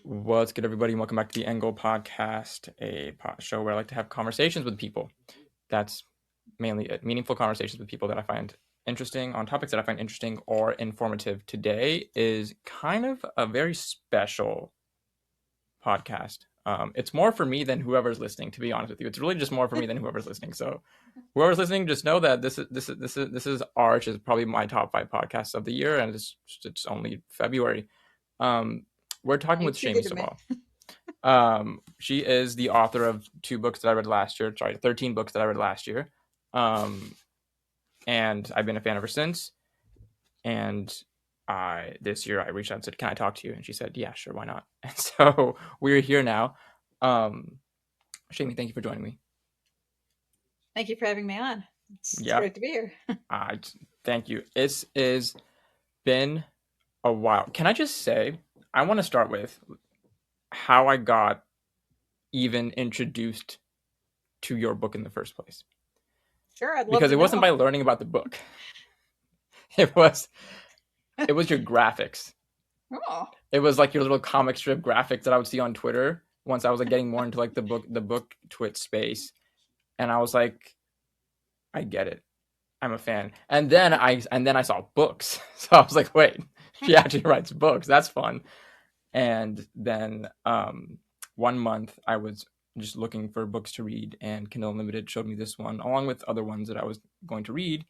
What's good, everybody? Welcome back to the End Goal Podcast, a show where I like to have conversations with people. That's mainly it. Meaningful conversations with people that I find interesting, on topics that I find interesting or informative. Today is kind of a very special podcast. It's more for me than whoever's listening, to be honest with you. It's really just more for me than whoever's listening. So whoever's listening, just know that this is Arch is probably my top 5 podcasts of the year, and it's only February. We're talking with Shami Stovall. She is the author of 2 books that I read last year. 13 books that I read last year. And I've been a fan ever since. And this year I reached out and said, "Can I talk to you?" And she said, "Yeah, sure, why not?" And so we're here now. Shami, thank you for joining me. Thank you for having me on. It's great to be here. Thank you. It's been a while. Can I just say, I want to start with how I got even introduced to your book in the first place. Sure, I'd love because to it wasn't by learning about the book. It was your graphics. Oh. It was like your little comic strip graphics that I would see on Twitter once I was like getting more into like the book twit space, and I was like, I get it. I'm a fan. And then I saw books, so I was like, wait, she actually writes books. That's fun. And then one month I was just looking for books to read, and Kindle Unlimited showed me this one along with other ones that I was going to read.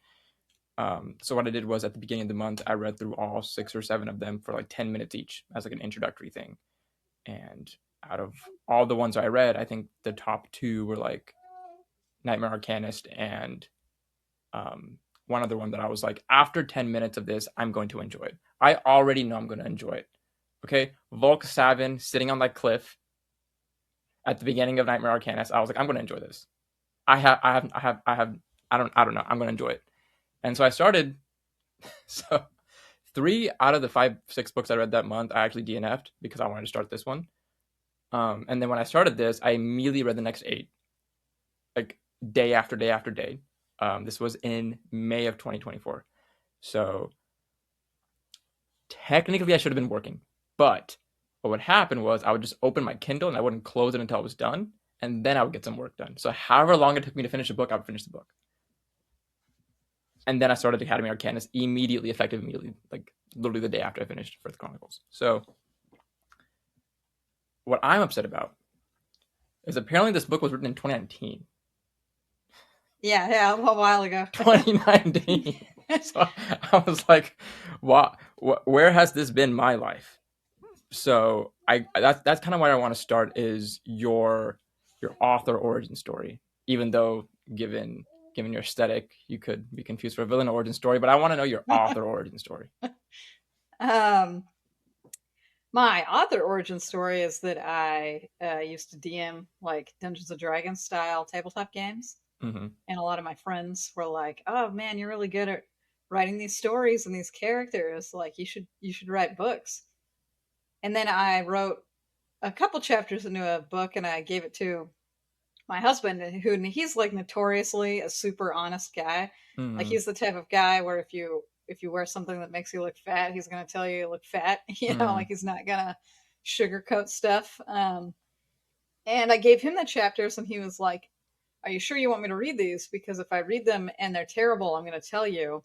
So what I did was, at the beginning of the month, I read through all 6 or 7 of them for like 10 minutes each as like an introductory thing. And out of all the ones I read, I think the top 2 were like Nightmare Arcanist and one other one that I was like, after 10 minutes of this, I'm going to enjoy it. I already know I'm going to enjoy it. Okay, Volk Savin sitting on that cliff at the beginning of Nightmare Arcanist. I was like, I'm going to enjoy this. I don't know. I'm going to enjoy it. And so I started. So 3 out of the 5, 6 books I read that month, I actually DNF'd because I wanted to start this one. And then when I started this, I immediately read the next 8, like day after day after day. This was in May of 2024. So technically I should have been working, but what would happen was I would just open my Kindle and I wouldn't close it until it was done, and then I would get some work done. So however long it took me to finish a book, I would finish the book. And then I started Academy Arcanist immediately, like literally the day after I finished Frith Chronicles. So what I'm upset about is apparently this book was written in 2019. Yeah, a while ago. 2019. So I was like, where has this been my life? So that's kind of where I want to start, is your author origin story. Even though given your aesthetic, you could be confused for a villain origin story, but I want to know your author origin story. My author origin story is that I used to DM like Dungeons & Dragons style tabletop games. Mm-hmm. And a lot of my friends were like, "Oh man, you're really good at writing these stories and these characters. Like you should write books." And then I wrote a couple chapters into a book and I gave it to my husband, who he's like notoriously a super honest guy. Mm-hmm. Like he's the type of guy where if you wear something that makes you look fat, he's going to tell you look fat. Like he's not going to sugarcoat stuff. And I gave him the chapters and he was like, "Are you sure you want me to read these? Because if I read them and they're terrible, I'm going to tell you,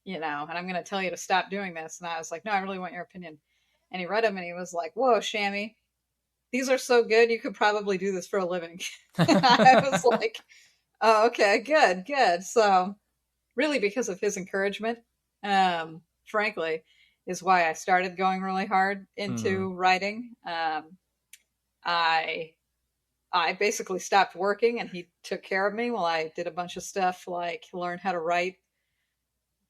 and I'm going to tell you to stop doing this." And I was like, "No, I really want your opinion." And he read them and he was like, "Whoa, Shami, these are so good. You could probably do this for a living." I was like, "Oh, okay, good." So really because of his encouragement, frankly, is why I started going really hard into writing. I basically stopped working and he took care of me while I did a bunch of stuff like learn how to write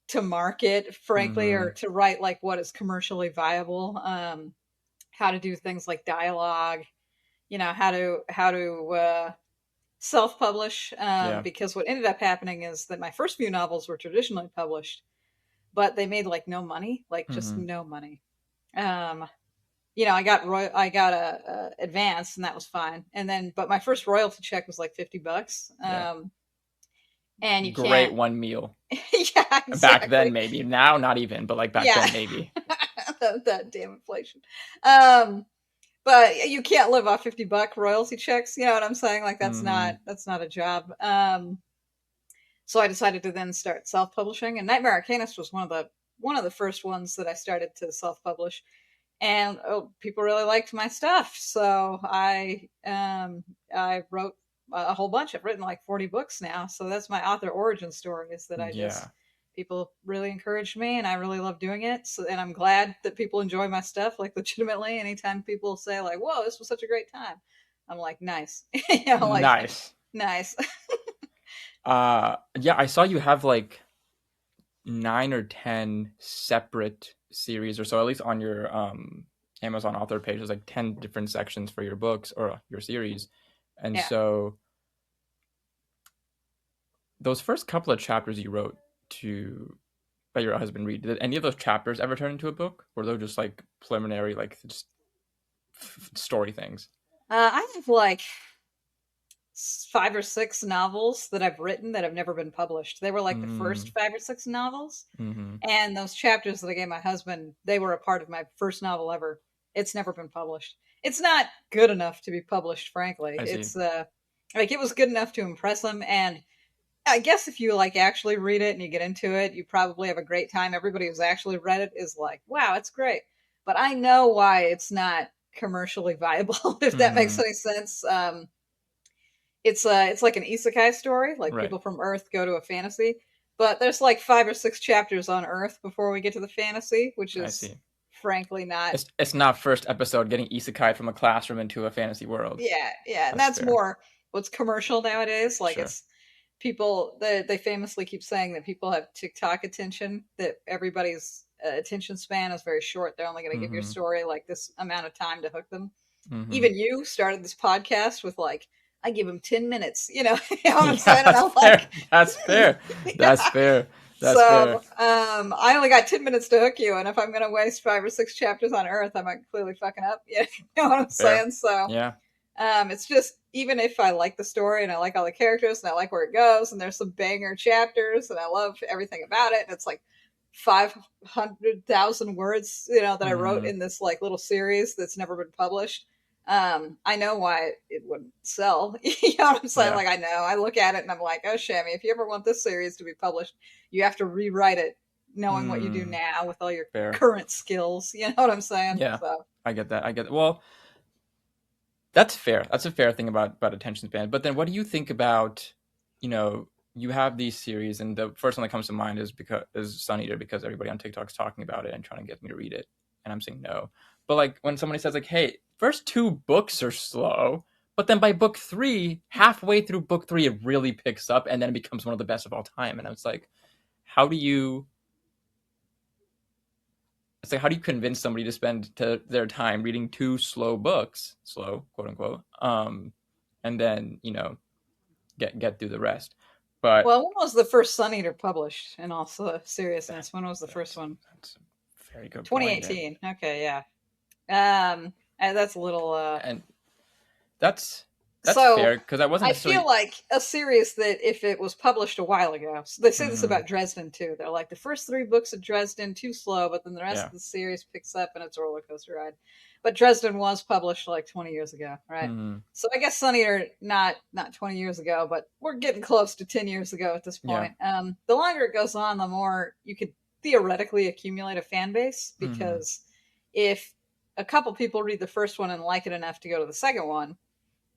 to market, frankly, or to write like what is commercially viable, how to do things like dialogue, how to self-publish, because what ended up happening is that my first few novels were traditionally published, but they made like no money, like just no money. I got a advance and that was fine. And then, but my first royalty check was like $50. And you great one meal. Yeah, exactly. Back then, maybe. Now, not even, but like back then, maybe. that damn inflation. but you can't live off $50 royalty checks. You know what I'm saying? Like that's Mm-hmm. not a job. So I decided to then start self-publishing, and Nightmare Arcanist was one of the first ones that I started to self-publish, and people really liked my stuff. So I wrote a whole bunch. I've written like 40 books now. So that's my author origin story. Is that I Yeah. just people really encouraged me, and I really love doing it. So, and I'm glad that people enjoy my stuff. Like legitimately, anytime people say like, "Whoa, this was such a great time," I'm like, "Nice," like Nice. nice. Yeah, I saw you have like 9 or 10 separate series or so, at least on your Amazon author page. There's like 10 different sections for your books or your series. And Yeah. so those first couple of chapters you wrote to let your husband read, did any of those chapters ever turn into a book? Or they're just like preliminary, like just story things? I have like 5 or 6 novels that I've written that have never been published. They were like the Mm, first 5 or 6 novels. mm-hmm. And those chapters that I gave my husband, they were a part of my first novel ever. It's never been published. It's not good enough to be published, frankly. I see. It's like it was good enough to impress him, and I guess if you like actually read it and you get into it, you probably have a great time. Everybody who's actually read it is like, "Wow, it's great." But I know why it's not commercially viable, if that makes Mm-hmm. any sense. It's like an isekai story, like Right. people from Earth go to a fantasy, but there's like 5 or 6 chapters on Earth before we get to the fantasy, which I is see. frankly not. It's not first episode getting isekai from a classroom into a fantasy world. Yeah, yeah, and That's that's fair. more what's commercial nowadays. Like Sure. it's people they famously keep saying that people have TikTok attention, that everybody's attention span is very short. They're only going to give your Mm-hmm. story like this amount of time to hook them. Mm-hmm. Even you started this podcast with like, I give them 10 minutes, you know, you know what I'm Yeah, saying? And that's I'm like, fair. That's fair. That's yeah. fair. That's fair. So I only got 10 minutes to hook you, and if I'm going to waste 5 or 6 chapters on Earth, I'm clearly fucking up. You know what I'm Fair. saying? So Yeah. it's just, even if I like the story and I like all the characters and I like where it goes, and there's some banger chapters and I love everything about it, and it's like 500,000 words, you know, that I wrote Mm-hmm. in this like little series that's never been published. I know why it wouldn't sell. You know what I'm saying? Yeah. Like I know. I look at it and I'm like, oh, Shami, if you ever want this series to be published, you have to rewrite it, knowing what you do Mm, now with all your fair. current skills. You know what I'm saying? Yeah. So I get that. I get it. Well, that's fair. That's a fair thing about attention span. But then what do you think about, you know, you have these series and the first one that comes to mind is Sun Eater because everybody on TikTok's talking about it and trying to get me to read it. And I'm saying no. But like when somebody says like, hey, first 2 books are slow, but then by book 3, halfway through book 3, it really picks up and then it becomes one of the best of all time. And I was like, how do you it's like how do you convince somebody to spend their time reading 2 slow books, slow quote unquote, and then get through the rest. But well, when was the first Sun Eater published? In all that seriousness, when was the first that's one? that's a very good point, 2018. Okay, yeah. That's a little. and that's So fair because I wasn't I feel necessarily. like a series that if it was published a while ago, so they say this Mm-hmm, about Dresden too. They're like the first 3 books of Dresden too slow, but then the rest yeah. of the series picks up and it's a roller coaster ride. But Dresden was published like 20 years ago, right? Mm-hmm, So I guess Sun Eater not 20 years ago, but we're getting close to 10 years ago at this yeah. point. The longer it goes on, the more you could theoretically accumulate a fan base, Mm-hmm, because if a couple people read the first one and like it enough to go to the second one,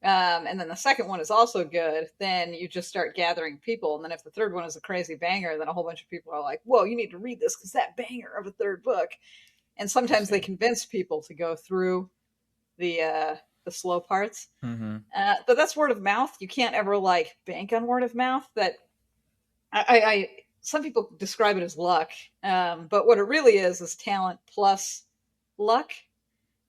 and then the second one is also good, then you just start gathering people. And then if the third one is a crazy banger, then a whole bunch of people are like, whoa, you need to read this because that banger of a third book. And I sometimes they see. convince people to go through the slow parts. Mm-hmm, But that's word of mouth. You can't ever like bank on word of mouth. That I some people describe it as luck, but what it really is talent plus luck,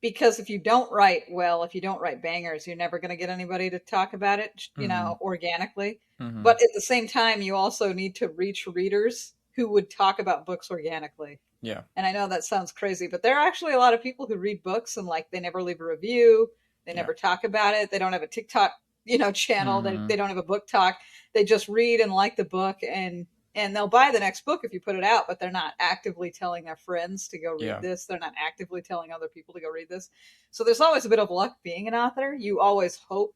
because if you don't write well, if you don't write bangers, you're never going to get anybody to talk about it, you mm-hmm, know, organically. mm-hmm, But at the same time, you also need to reach readers who would talk about books organically. yeah. And I know that sounds crazy, but there are actually a lot of people who read books and like they never leave a review, they Yeah. never talk about it, they don't have a TikTok, you know, channel, Mm-hmm, they don't have a book talk. They just read and like the book, and and they'll buy the next book if you put it out, but they're not actively telling their friends to go read Yeah. this. They're not actively telling other people to go read this. So there's always a bit of luck being an author. You always hope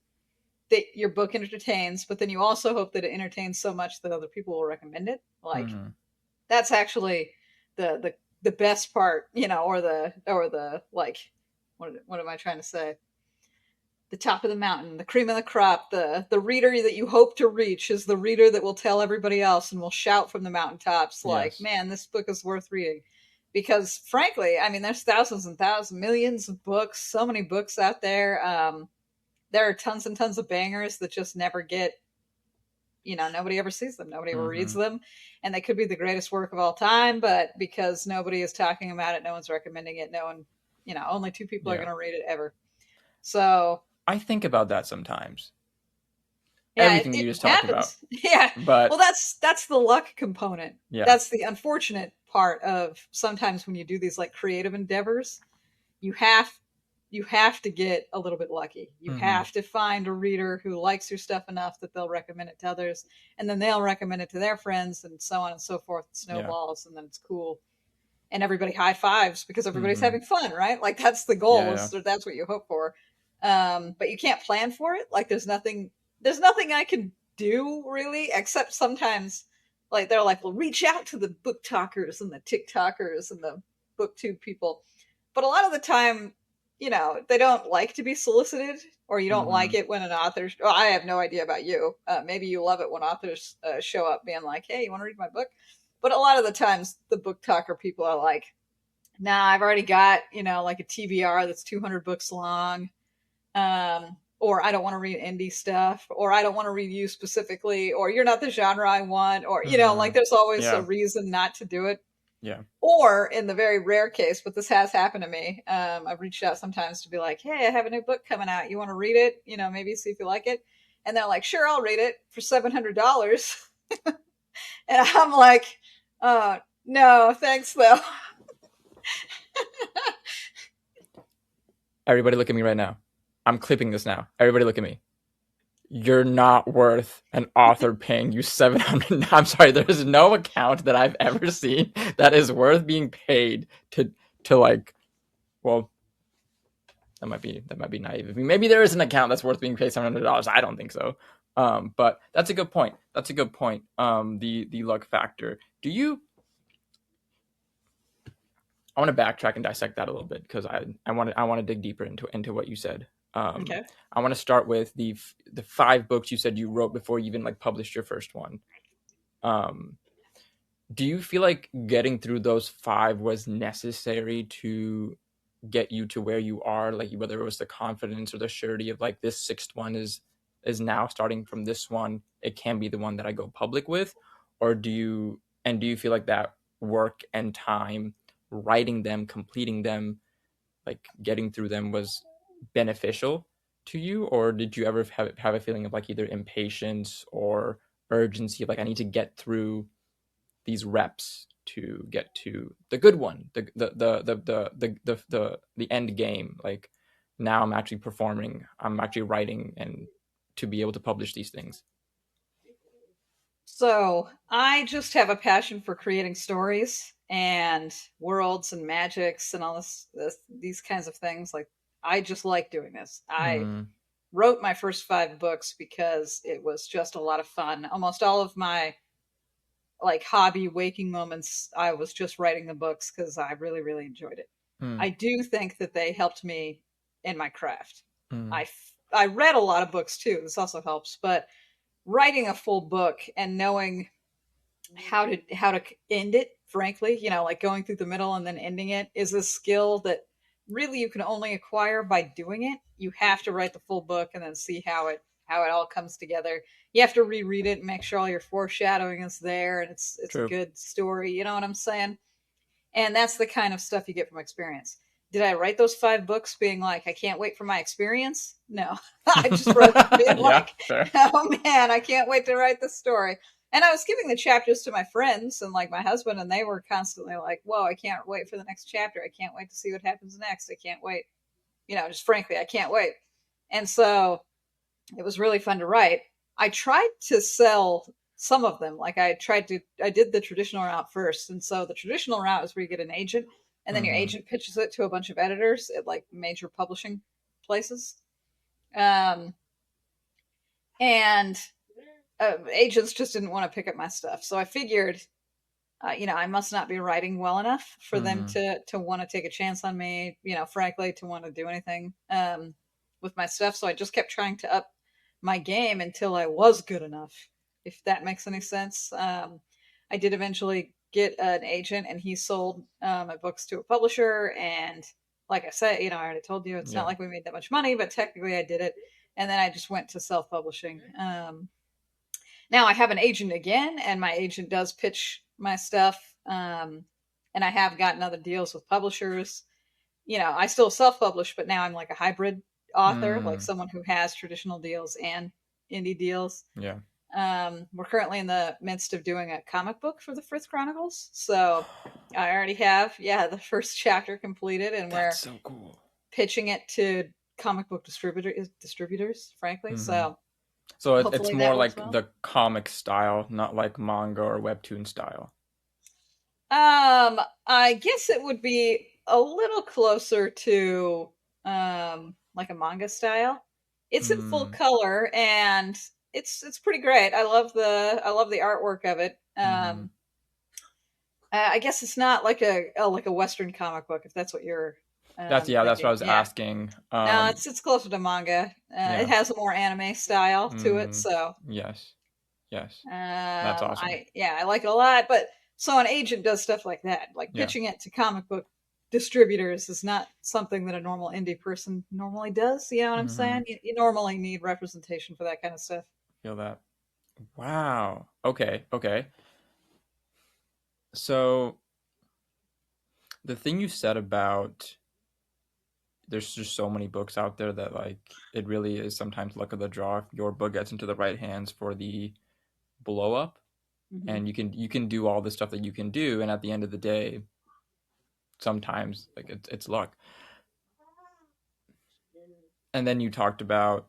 that your book entertains, but then you also hope that it entertains so much that other people will recommend it. Like that's actually the best part, you know, or the like what am I trying to say? The top of the mountain, the cream of the crop, the reader that you hope to reach is the reader that will tell everybody else and will shout from the mountaintops like, Yes. man, this book is worth reading. Because frankly, I mean, there's thousands and thousands, millions of books, so many books out there. There are tons and tons of bangers that just never get, you know, nobody ever sees them. Nobody ever reads them. And they could be the greatest work of all time, but because nobody is talking about it, no one's recommending it. No one, you know, only 2 people are going to read it ever. So I think about that sometimes. yeah, Everything you just talked about. Yeah. But well, that's the luck component. Yeah. That's the unfortunate part of sometimes when you do these like creative endeavors, you have to get a little bit lucky. You have to find a reader who likes your stuff enough that they'll recommend it to others, and then they'll recommend it to their friends, and so on and so forth. It snowballs, and then it's cool, and everybody high fives because everybody's having fun, right? Like that's the goal. That's what you hope for. But you can't plan for it. Like there's nothing I can do really, except sometimes like they're like, well, reach out to the book talkers and the TikTokers and the booktube people. But a lot of the time, you know, they don't like to be solicited, or you don't like it when an author, well, I have no idea about you. Maybe you love it when authors show up being like, hey, you want to read my book? But a lot of the times the book talker people are like, nah, I've already got, you know, like a TBR that's 200 books long. Or I don't want to read indie stuff, or I don't want to read you specifically, or you're not the genre I want, or, you know, like there's always a reason not to do it. Yeah. Or in the very rare case, but this has happened to me, I've reached out sometimes to be like, hey, I have a new book coming out. You want to read it? You know, maybe see if you like it. And they're like, sure, I'll read it for $700. And I'm like, oh, no, thanks, though. Everybody look at me right now. I'm clipping this now. Everybody look at me. You're not worth an author paying you $700. I'm sorry, there's no account that I've ever seen that is worth being paid to like, well, that might be naive. I mean, maybe there is an account that's worth being paid $700. I don't think so. But that's a good point. The luck factor. I want to backtrack and dissect that a little bit because I want to dig deeper into what you said. Okay. I want to start with the 5 books you said you wrote before you even like published your first one. Do you feel like getting through those 5 was necessary to get you to where you are? Like whether it was the confidence or the surety of like this 6th one is now starting from this one, it can be the one that I go public with, or do you feel like that work and time writing them, completing them, like getting through them was beneficial to you, or did you ever have a feeling of like either impatience or urgency of like I need to get through these reps to get to the good one, the end game? Like now I'm actually performing, I'm actually writing, and to be able to publish these things. So I just have a passion for creating stories and worlds and magics and all these kinds of things. Like I just like doing this. I wrote my first 5 books because it was just a lot of fun. Almost all of my like hobby waking moments, I was just writing the books because I really, really enjoyed it. I do think that they helped me in my craft. I read a lot of books too. This also helps, but writing a full book and knowing how to end it, frankly, you know, like going through the middle and then ending it is a skill that really you can only acquire by doing it. You have to write the full book and then see how it all comes together. You have to reread it and make sure all your foreshadowing is there and it's a good story. You know what I'm saying? And that's the kind of stuff you get from experience. Did I write those 5 books being like, I can't wait for my experience? No. I just wrote them being sure. Oh man, I can't wait to write this story. And I was giving the chapters to my friends and like my husband, and they were constantly like, whoa, I can't wait for the next chapter. I can't wait to see what happens next. I can't wait. You know, just frankly, I can't wait. And so it was really fun to write. I tried to sell some of them. Like I did the traditional route first, and so the traditional route is where you get an agent, and then your Mm-hmm. agent pitches it to a bunch of editors at like major publishing places. Um, and agents just didn't want to pick up my stuff, so I figured, I must not be writing well enough for them Mm-hmm. to want to take a chance on me. Frankly, to want to do anything with my stuff. So I just kept trying to up my game until I was good enough, if that makes any sense. I did eventually get an agent, and he sold my books to a publisher. And like I said, I already told you, it's Yeah. not like we made that much money, but technically I did it. And then I just went to self publishing. Now I have an agent again, and my agent does pitch my stuff. And I have gotten other deals with publishers. I still self publish, but now I'm like a hybrid author, like Mm. someone who has traditional deals and indie deals. Yeah. We're currently in the midst of doing a comic book for the Frith Chronicles. So I already have, the first chapter completed, and That's we're so cool. pitching it to comic book distributors, frankly. Mm-hmm. So So it's hopefully more that works like well. the comic style, not like manga or webtoon style. I guess it would be a little closer to like a manga style. It's in full Mm. color, and it's pretty great. I love the artwork of it. Mm-hmm. I guess it's not like a Western comic book, if that's what you're That's what I thinking. was Yeah, asking. no, it's closer to manga. It Yeah. has a more anime style to it, Mm. so Yes. Yes. That's awesome. I like it a lot. But so an agent does stuff like that, like Yeah. pitching it to comic book distributors is not something that a normal indie person normally does. You know what I'm Mm-hmm. saying? You normally need representation for that kind of stuff. Feel that. Wow. Okay. Okay. So the thing you said about there's just so many books out there that like it really is sometimes luck of the draw if your book gets into the right hands for the blow up, Hmm. and you can do all the stuff that you can do, and at the end of the day sometimes like it's luck. And then you talked about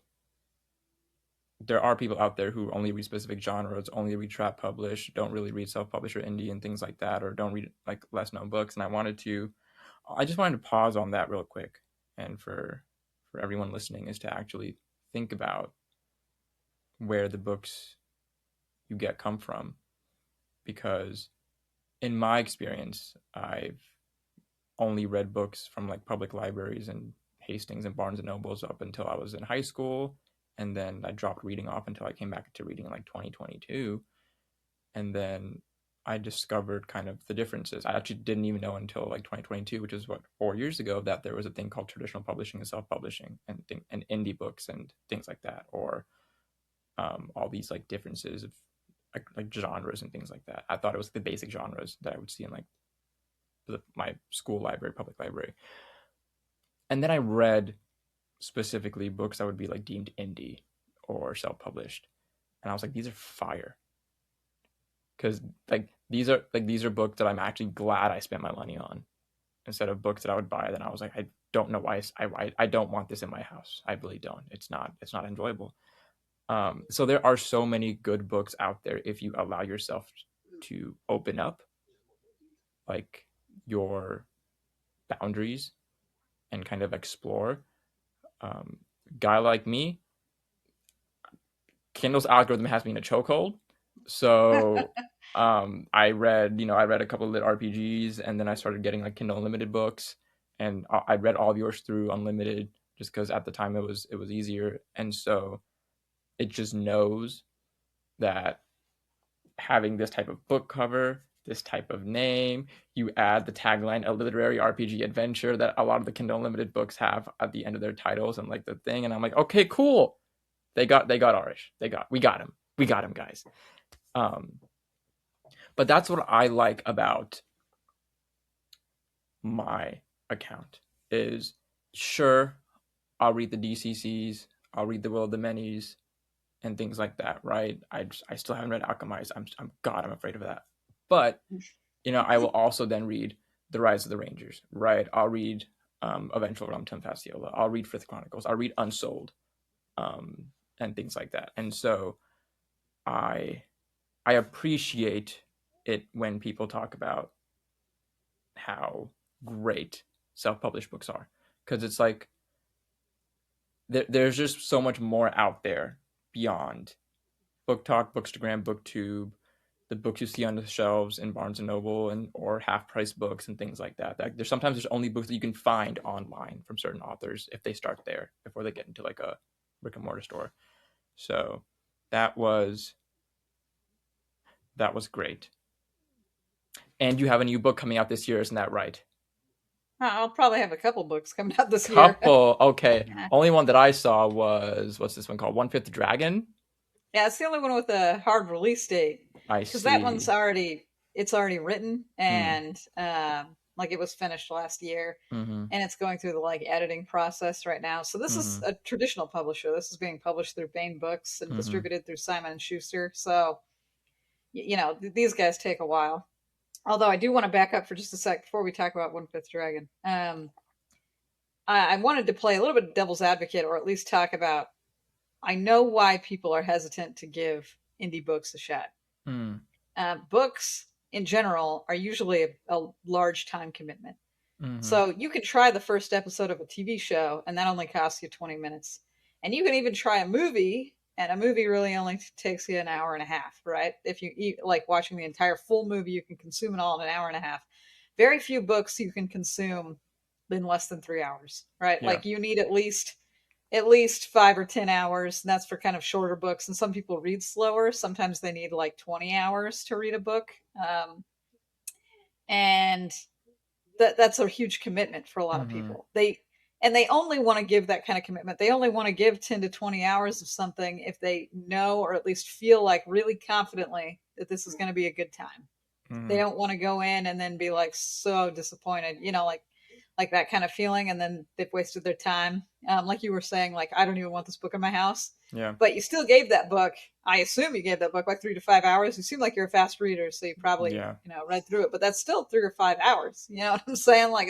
there are people out there who only read specific genres, only read trap publish, don't really read self-published or indie and things like that, or don't read like less known books. And I just wanted to pause on that real quick, and for everyone listening, is to actually think about where the books you get come from, because in my experience I've only read books from like public libraries and Hastings and Barnes and Nobles up until I was in high school, and then I dropped reading off until I came back to reading in like 2022, and then I discovered kind of the differences. I actually didn't even know until like 2022, which is what 4 years ago, that there was a thing called traditional publishing and self-publishing and indie books and things like that, or all these like differences of like genres and things like that. I thought it was the basic genres that I would see in like my school library, public library. And then I read specifically books that would be like deemed indie or self-published, and I was like, these are fire, because these are books that I'm actually glad I spent my money on, instead of books that I would buy. Then I was like, I don't know why I don't want this in my house. I really don't. It's not enjoyable. So there are so many good books out there if you allow yourself to open up like your boundaries and kind of explore. Guy like me, Kindle's algorithm has me in a chokehold. So I read a couple of lit RPGs, and then I started getting like Kindle Unlimited books, and I read all of yours through Unlimited just because at the time it was easier, and so it just knows that having this type of book cover, this type of name, you add the tagline, a literary RPG adventure, that a lot of the Kindle Unlimited books have at the end of their titles and like the thing, and I'm like, okay, cool. They got Arish. We got him. We got him, guys. Um, but that's what I like about my account is, sure, I'll read the DCCs, I'll read the Will of the Manys and things like that, right? I still haven't read Alchemized. I'm afraid of that. But I will also then read The Rise of the Rangers, right? I'll read Eventual Realm Fasciola. I'll read Frith Chronicles. I'll read Unsold, and things like that. And so I I appreciate it when people talk about how great self-published books are, because it's like there's just so much more out there beyond Book Talk, Bookstagram, BookTube, the books you see on the shelves in Barnes and Noble and or half price books and things like that. There's only books that you can find online from certain authors if they start there before they get into like a brick and mortar store. So that was great. And you have a new book coming out this year, isn't that right? I'll probably have a couple books coming out this year. Couple, okay. Yeah. Only one that I saw was, what's this one called? One Fifth Dragon? Yeah, it's the only one with a hard release date. I see. Because that one's already written, and like it was finished last year, and it's going through the like editing process right now. So this is a traditional publisher. This is being published through Baen Books and distributed through Simon and Schuster. So, you know, these guys take a while. Although I do want to back up for just a sec before we talk about One Fifth Dragon. I wanted to play a little bit of devil's advocate, or at least talk about, I know why people are hesitant to give indie books a shot. Books in general are usually a large time commitment. So you can try the first episode of a TV show, and that only costs you 20 minutes. And you can even try a movie, and a movie really only takes you an hour and a half, right? If you like watching the entire full movie, you can consume it all in an hour and a half. Very few books you can consume in less than 3 hours, right? Yeah. Like you need at least 5 or 10 hours, and that's for kind of shorter books. And some people read slower. Sometimes they need like 20 hours to read a book. And that's a huge commitment for a lot of people. They only want to give that kind of commitment. They only want to give 10 to 20 hours of something if they know, or at least feel like really confidently that this is going to be a good time. They don't want to go in and then be like so disappointed, you know, like that kind of feeling, and then they've wasted their time. Like you were saying, like, I don't even want this book in my house. Yeah. But you still gave that book, I assume you gave that book like 3 to 5 hours. You seem like you're a fast reader, so you probably, read through it. But that's still 3 or 5 hours. You know what I'm saying? Like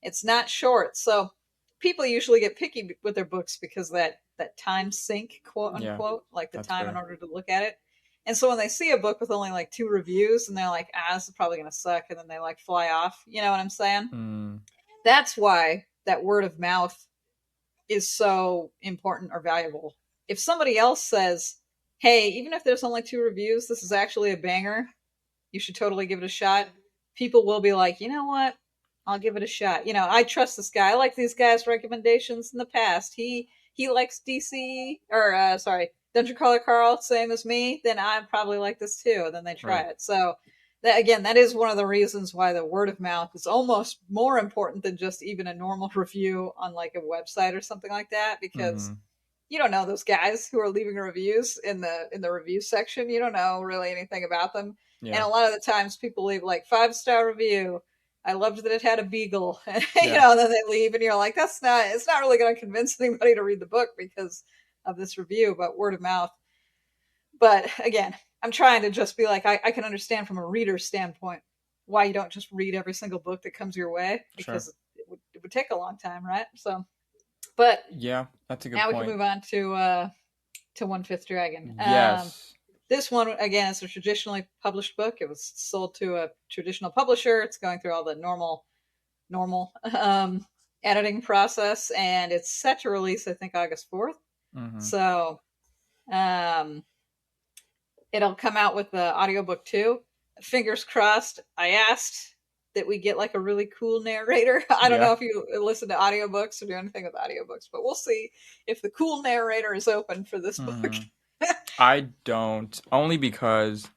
it's not short. So people usually get picky with their books because that time sink, quote unquote, like the time fair. In order to look at it. And so when they see a book with only like 2 reviews, and they're like, this is probably going to suck, and then they like fly off. You know what I'm saying? That's why that word of mouth is so important or valuable. If somebody else says, hey, even if there's only 2 reviews, this is actually a banger, you should totally give it a shot, people will be like, you know what? I'll give it a shot. You know, I trust this guy. I like these guys' recommendations in the past. He likes DC, or Dungeon Crawler Carl, same as me, then I probably like this too. And then they try it. So that is one of the reasons why the word of mouth is almost more important than just even a normal review on like a website or something like that, because you don't know those guys who are leaving reviews in the review section. You don't know really anything about them. Yeah. And a lot of the times people leave like 5-star review. I loved that it had a beagle, you know, and then they leave, and you're like, it's not really going to convince anybody to read the book because of this review, but word of mouth. But again, I'm trying to just be like, I can understand from a reader's standpoint why you don't just read every single book that comes your way, because it would take a long time, right? So, but yeah, that's a good point. Now we can move on to One Fifth Dragon. Yes. This one, again, is a traditionally published book. It was sold to a traditional publisher. It's going through all the normal editing process, and it's set to release, I think, August 4th. So it'll come out with the audiobook too. Fingers crossed. I asked that we get like a really cool narrator. I don't know if you listen to audiobooks or do anything with audiobooks, but we'll see if the cool narrator is open for this book. I don't, only because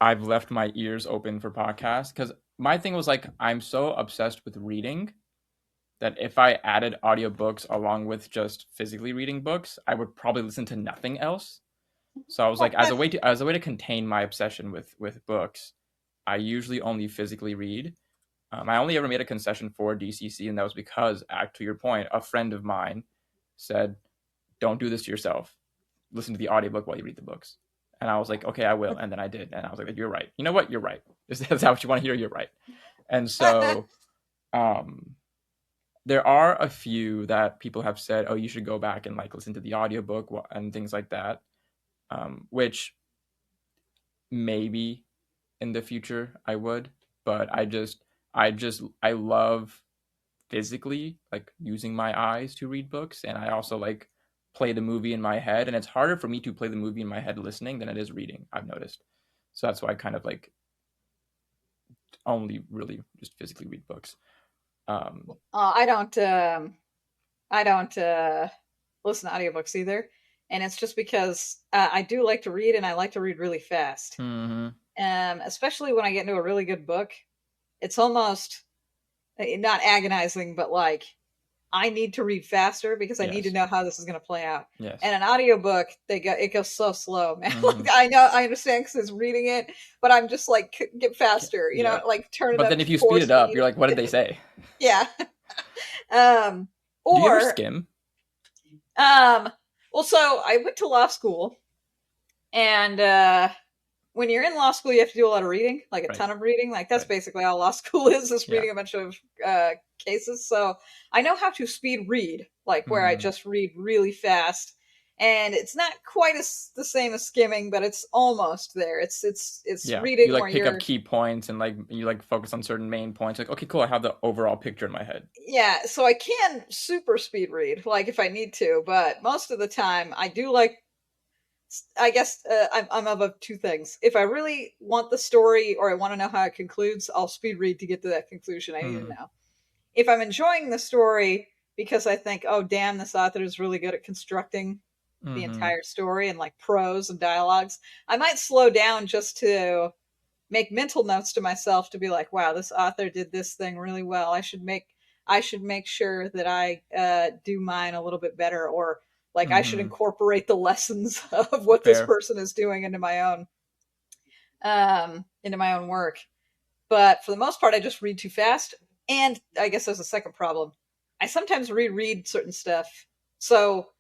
I've left my ears open for podcasts, because my thing was like, I'm so obsessed with reading that if I added audiobooks along with just physically reading books, I would probably listen to nothing else. So I was like, as a way to contain my obsession with books, I usually only physically read. I only ever made a concession for DCC, and that was because, to your point, a friend of mine said, don't do this to yourself. Listen to the audiobook while you read the books. And I was like, okay, I will. And then I did. And I was like, you're right. You know what? You're right. Is that what you want to hear? You're right. And so there are a few that people have said, oh, you should go back and like listen to the audiobook and things like that. Which maybe in the future I would, but I love physically like using my eyes to read books, and I also like play the movie in my head, and it's harder for me to play the movie in my head listening than it is reading, I've noticed. So that's why I kind of like only really just physically read books. I don't listen to audiobooks either, and it's just because I do like to read, and I like to read really fast. Mm-hmm. Especially when I get into a really good book, it's almost not agonizing, but like I need to read faster because I need to Yes. know how this is going to play out. Yes. And an audiobook, it goes so slow, man. Mm-hmm. Like I understand because it's reading it, but I'm just like get faster, Yeah. like turn it But up then if to you 4 speed it up, speed. you're like, what did they say? Yeah. Do you ever Or skim? well, so I went to law school, and when you're in law school, you have to do a lot of reading, like a Right. ton of reading. Like that's Right. basically all law school is Yeah. reading a bunch of cases. So I know how to speed read, like where I just read really fast, and it's not quite the same as skimming, but it's almost there. It's Yeah. reading You like where pick you're up key points and like you like focus on certain main points. Like, okay, cool, I have the overall picture in my head. yeah. So I can super speed read, like if I need to, but most of the time I do like. I guess I'm of two things. If I really want the story or I want to know how it concludes, I'll speed read to get to that conclusion I need to know. If I'm enjoying the story because I think, oh, damn, this author is really good at constructing the entire story and like prose and dialogues, I might slow down just to make mental notes to myself to be like, wow, this author did this thing really well. I should make sure that I do mine a little bit better, or like I should incorporate the lessons of what this Fair. person is doing into my own work. But for the most part, I just read too fast. And I guess there's a second problem. I sometimes reread certain stuff. So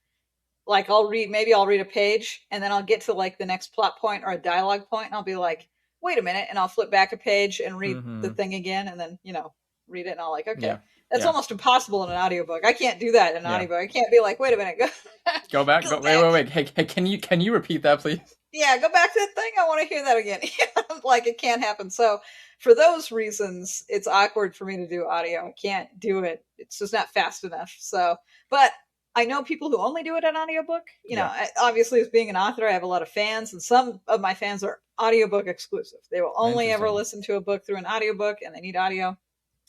like I'll read a page and then I'll get to like the next plot point or a dialogue point and I'll be like, wait a minute, and I'll flip back a page and read the thing again and then, read it, and I'll like, okay. Yeah. That's Yeah. almost impossible in an audiobook. I can't do that in an Yeah. audiobook. I can't be like, wait a minute, Go back. go Wait. Hey, can you repeat that, please? yeah, go back to that thing. I want to hear that again. Like it can't happen. So for those reasons, it's awkward for me to do audio. I can't do it. It's just not fast enough. So, but I know people who only do it on audiobook. Obviously, as being an author, I have a lot of fans, and some of my fans are audiobook exclusive. They will only ever listen to a book through an audiobook, and they need audio.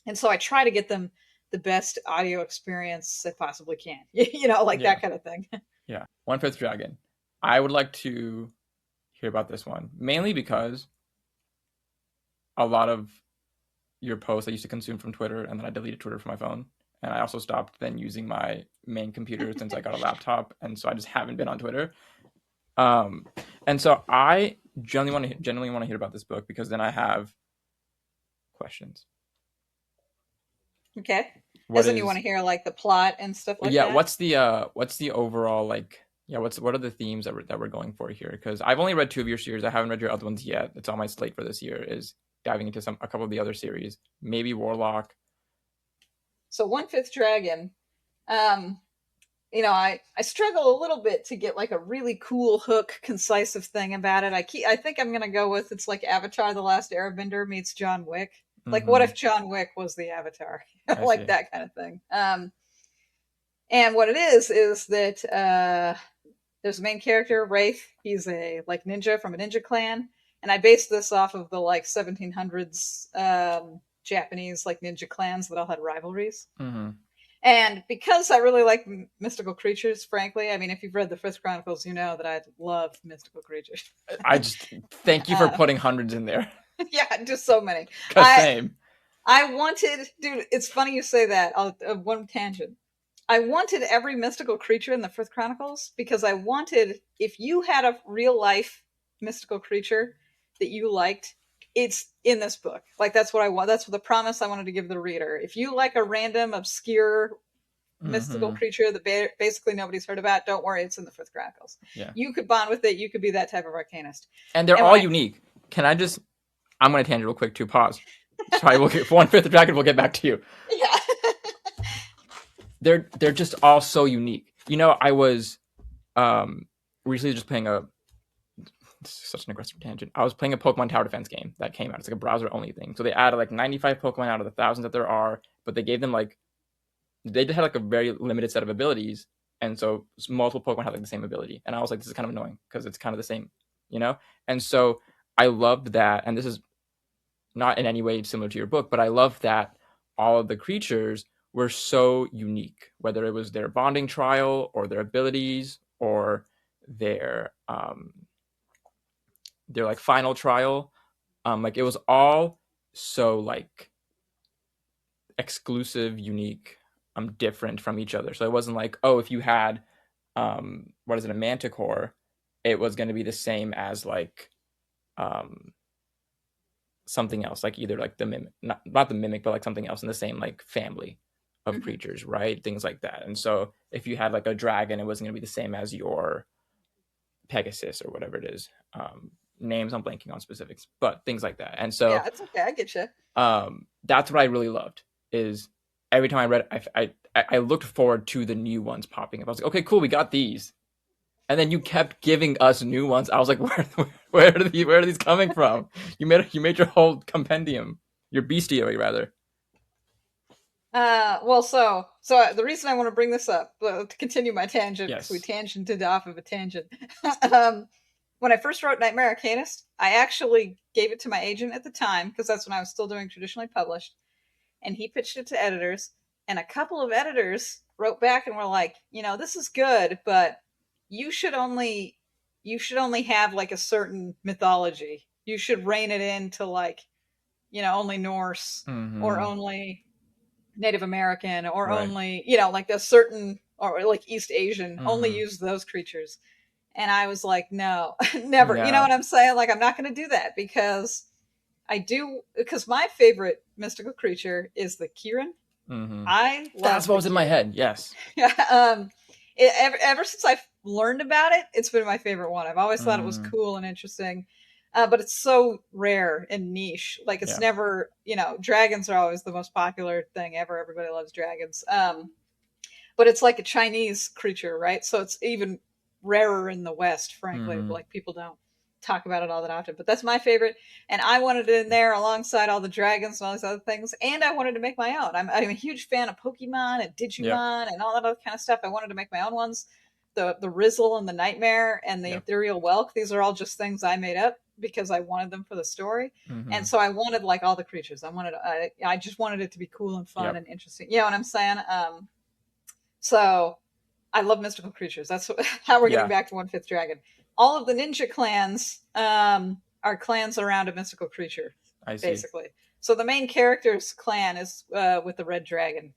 And so I try to get them the best audio experience I possibly can. That kind of thing. Yeah. One Fifth Dragon. I would like to hear about this one, mainly because a lot of your posts I used to consume from Twitter, and then I deleted Twitter from my phone. And I also stopped then using my main computer since I got a laptop, and so I just haven't been on Twitter. And so I genuinely want to hear about this book because then I have questions. Okay. As in you want to hear like the plot and stuff like that? Yeah, what's the overall like what are the themes that we're going for here? Because I've only read 2 of your series. I haven't read your other ones yet. It's on my slate for this year, is diving into a couple of the other series. Maybe Warlock. So One Fifth Dragon, I struggle a little bit to get like a really cool hook, concisive thing about it. I think I'm gonna go with it's like Avatar: The Last Airbender meets John Wick. Like, what if John Wick was the Avatar? Like that kind of thing. And what it is that there's a main character, Wraith. He's a like ninja from a ninja clan, and I based this off of the like 1700s Japanese like ninja clans that all had rivalries. And because I really like mystical creatures, frankly, I mean, if you've read the Frith Chronicles, you know that I love mystical creatures. I just thank you for putting hundreds in there. Yeah, just so many. Same. I wanted, dude, it's funny you say that. One tangent. I wanted every mystical creature in the Frith Chronicles because I wanted, if you had a real life mystical creature that you liked, it's in this book. Like, that's what I want. That's the promise I wanted to give the reader. If you like a random, obscure mystical creature that basically nobody's heard about, don't worry, it's in the Frith Chronicles. Yeah. You could bond with it. You could be that type of arcanist. And they're all unique. I'm going to tangent real quick too. Pause. Sorry, we'll get 1 Fifth Dragon. We'll get back to you. Yeah. They're just all so unique. I was recently just playing this is such an aggressive tangent. I was playing a Pokemon Tower Defense game that came out. It's like a browser only thing. So they added like 95 Pokemon out of the thousands that there are, but they gave them like, they had like a very limited set of abilities. And so multiple Pokemon had like the same ability. And I was like, this is kind of annoying because it's kind of the same, you know? And so I loved that. And this is not in any way similar to your book, but I love that all of the creatures were so unique, whether it was their bonding trial or their abilities or their like final trial. Like it was all so like exclusive, unique, different from each other. So it wasn't like, oh, if you had what is it, a manticore, it was going to be the same as like something else, like either like the mimic, not the mimic, but like something else in the same like family of creatures, right? Things like that. And so if you had like a dragon, it wasn't going to be the same as your Pegasus or whatever it is. Names I'm blanking on specifics, but things like that. And so yeah, it's okay. I get you. That's what I really loved. Is every time I read, I looked forward to the new ones popping up. I was like, okay, cool, we got these. And then you kept giving us new ones. I was like, where are these coming from? You made your whole compendium, your bestiary rather. Well, so the reason I want to bring this up to continue my tangent, because we tangented off of a tangent. When I first wrote Nightmare Arcanist, I actually gave it to my agent at the time, because that's when I was still doing traditionally published, and he pitched it to editors, and a couple of editors wrote back and were like, this is good, but you should only have like a certain mythology. You should rein it into like, only Norse or only Native American or only, like a certain, or like East Asian, only use those creatures. And I was like, no, never. You know what I'm saying? Like, I'm not going to do that because my favorite mystical creature is the Kirin. That's what was in my head. Yes. Yeah. Ever since I've learned about it, it's been my favorite one. I've always thought it was cool and interesting. But it's so rare and niche. Like it's never, dragons are always the most popular thing ever. Everybody loves dragons. But it's like a Chinese creature, right? So it's even rarer in the West, frankly. Like people don't talk about it all that often. But that's my favorite. And I wanted it in there alongside all the dragons and all these other things. And I wanted to make my own. I'm a huge fan of Pokemon and Digimon and all that other kind of stuff. I wanted to make my own ones. The Rizzle and the Nightmare and the Ethereal Whelk, these are all just things I made up because I wanted them for the story. And so I wanted like all the creatures. I just wanted it to be cool and fun and interesting. You know what I'm saying? So I love mystical creatures. That's how we're getting back to 1/5 Dragon. All of the ninja clans are clans around a mystical creature, basically. So the main character's clan is with the red dragon.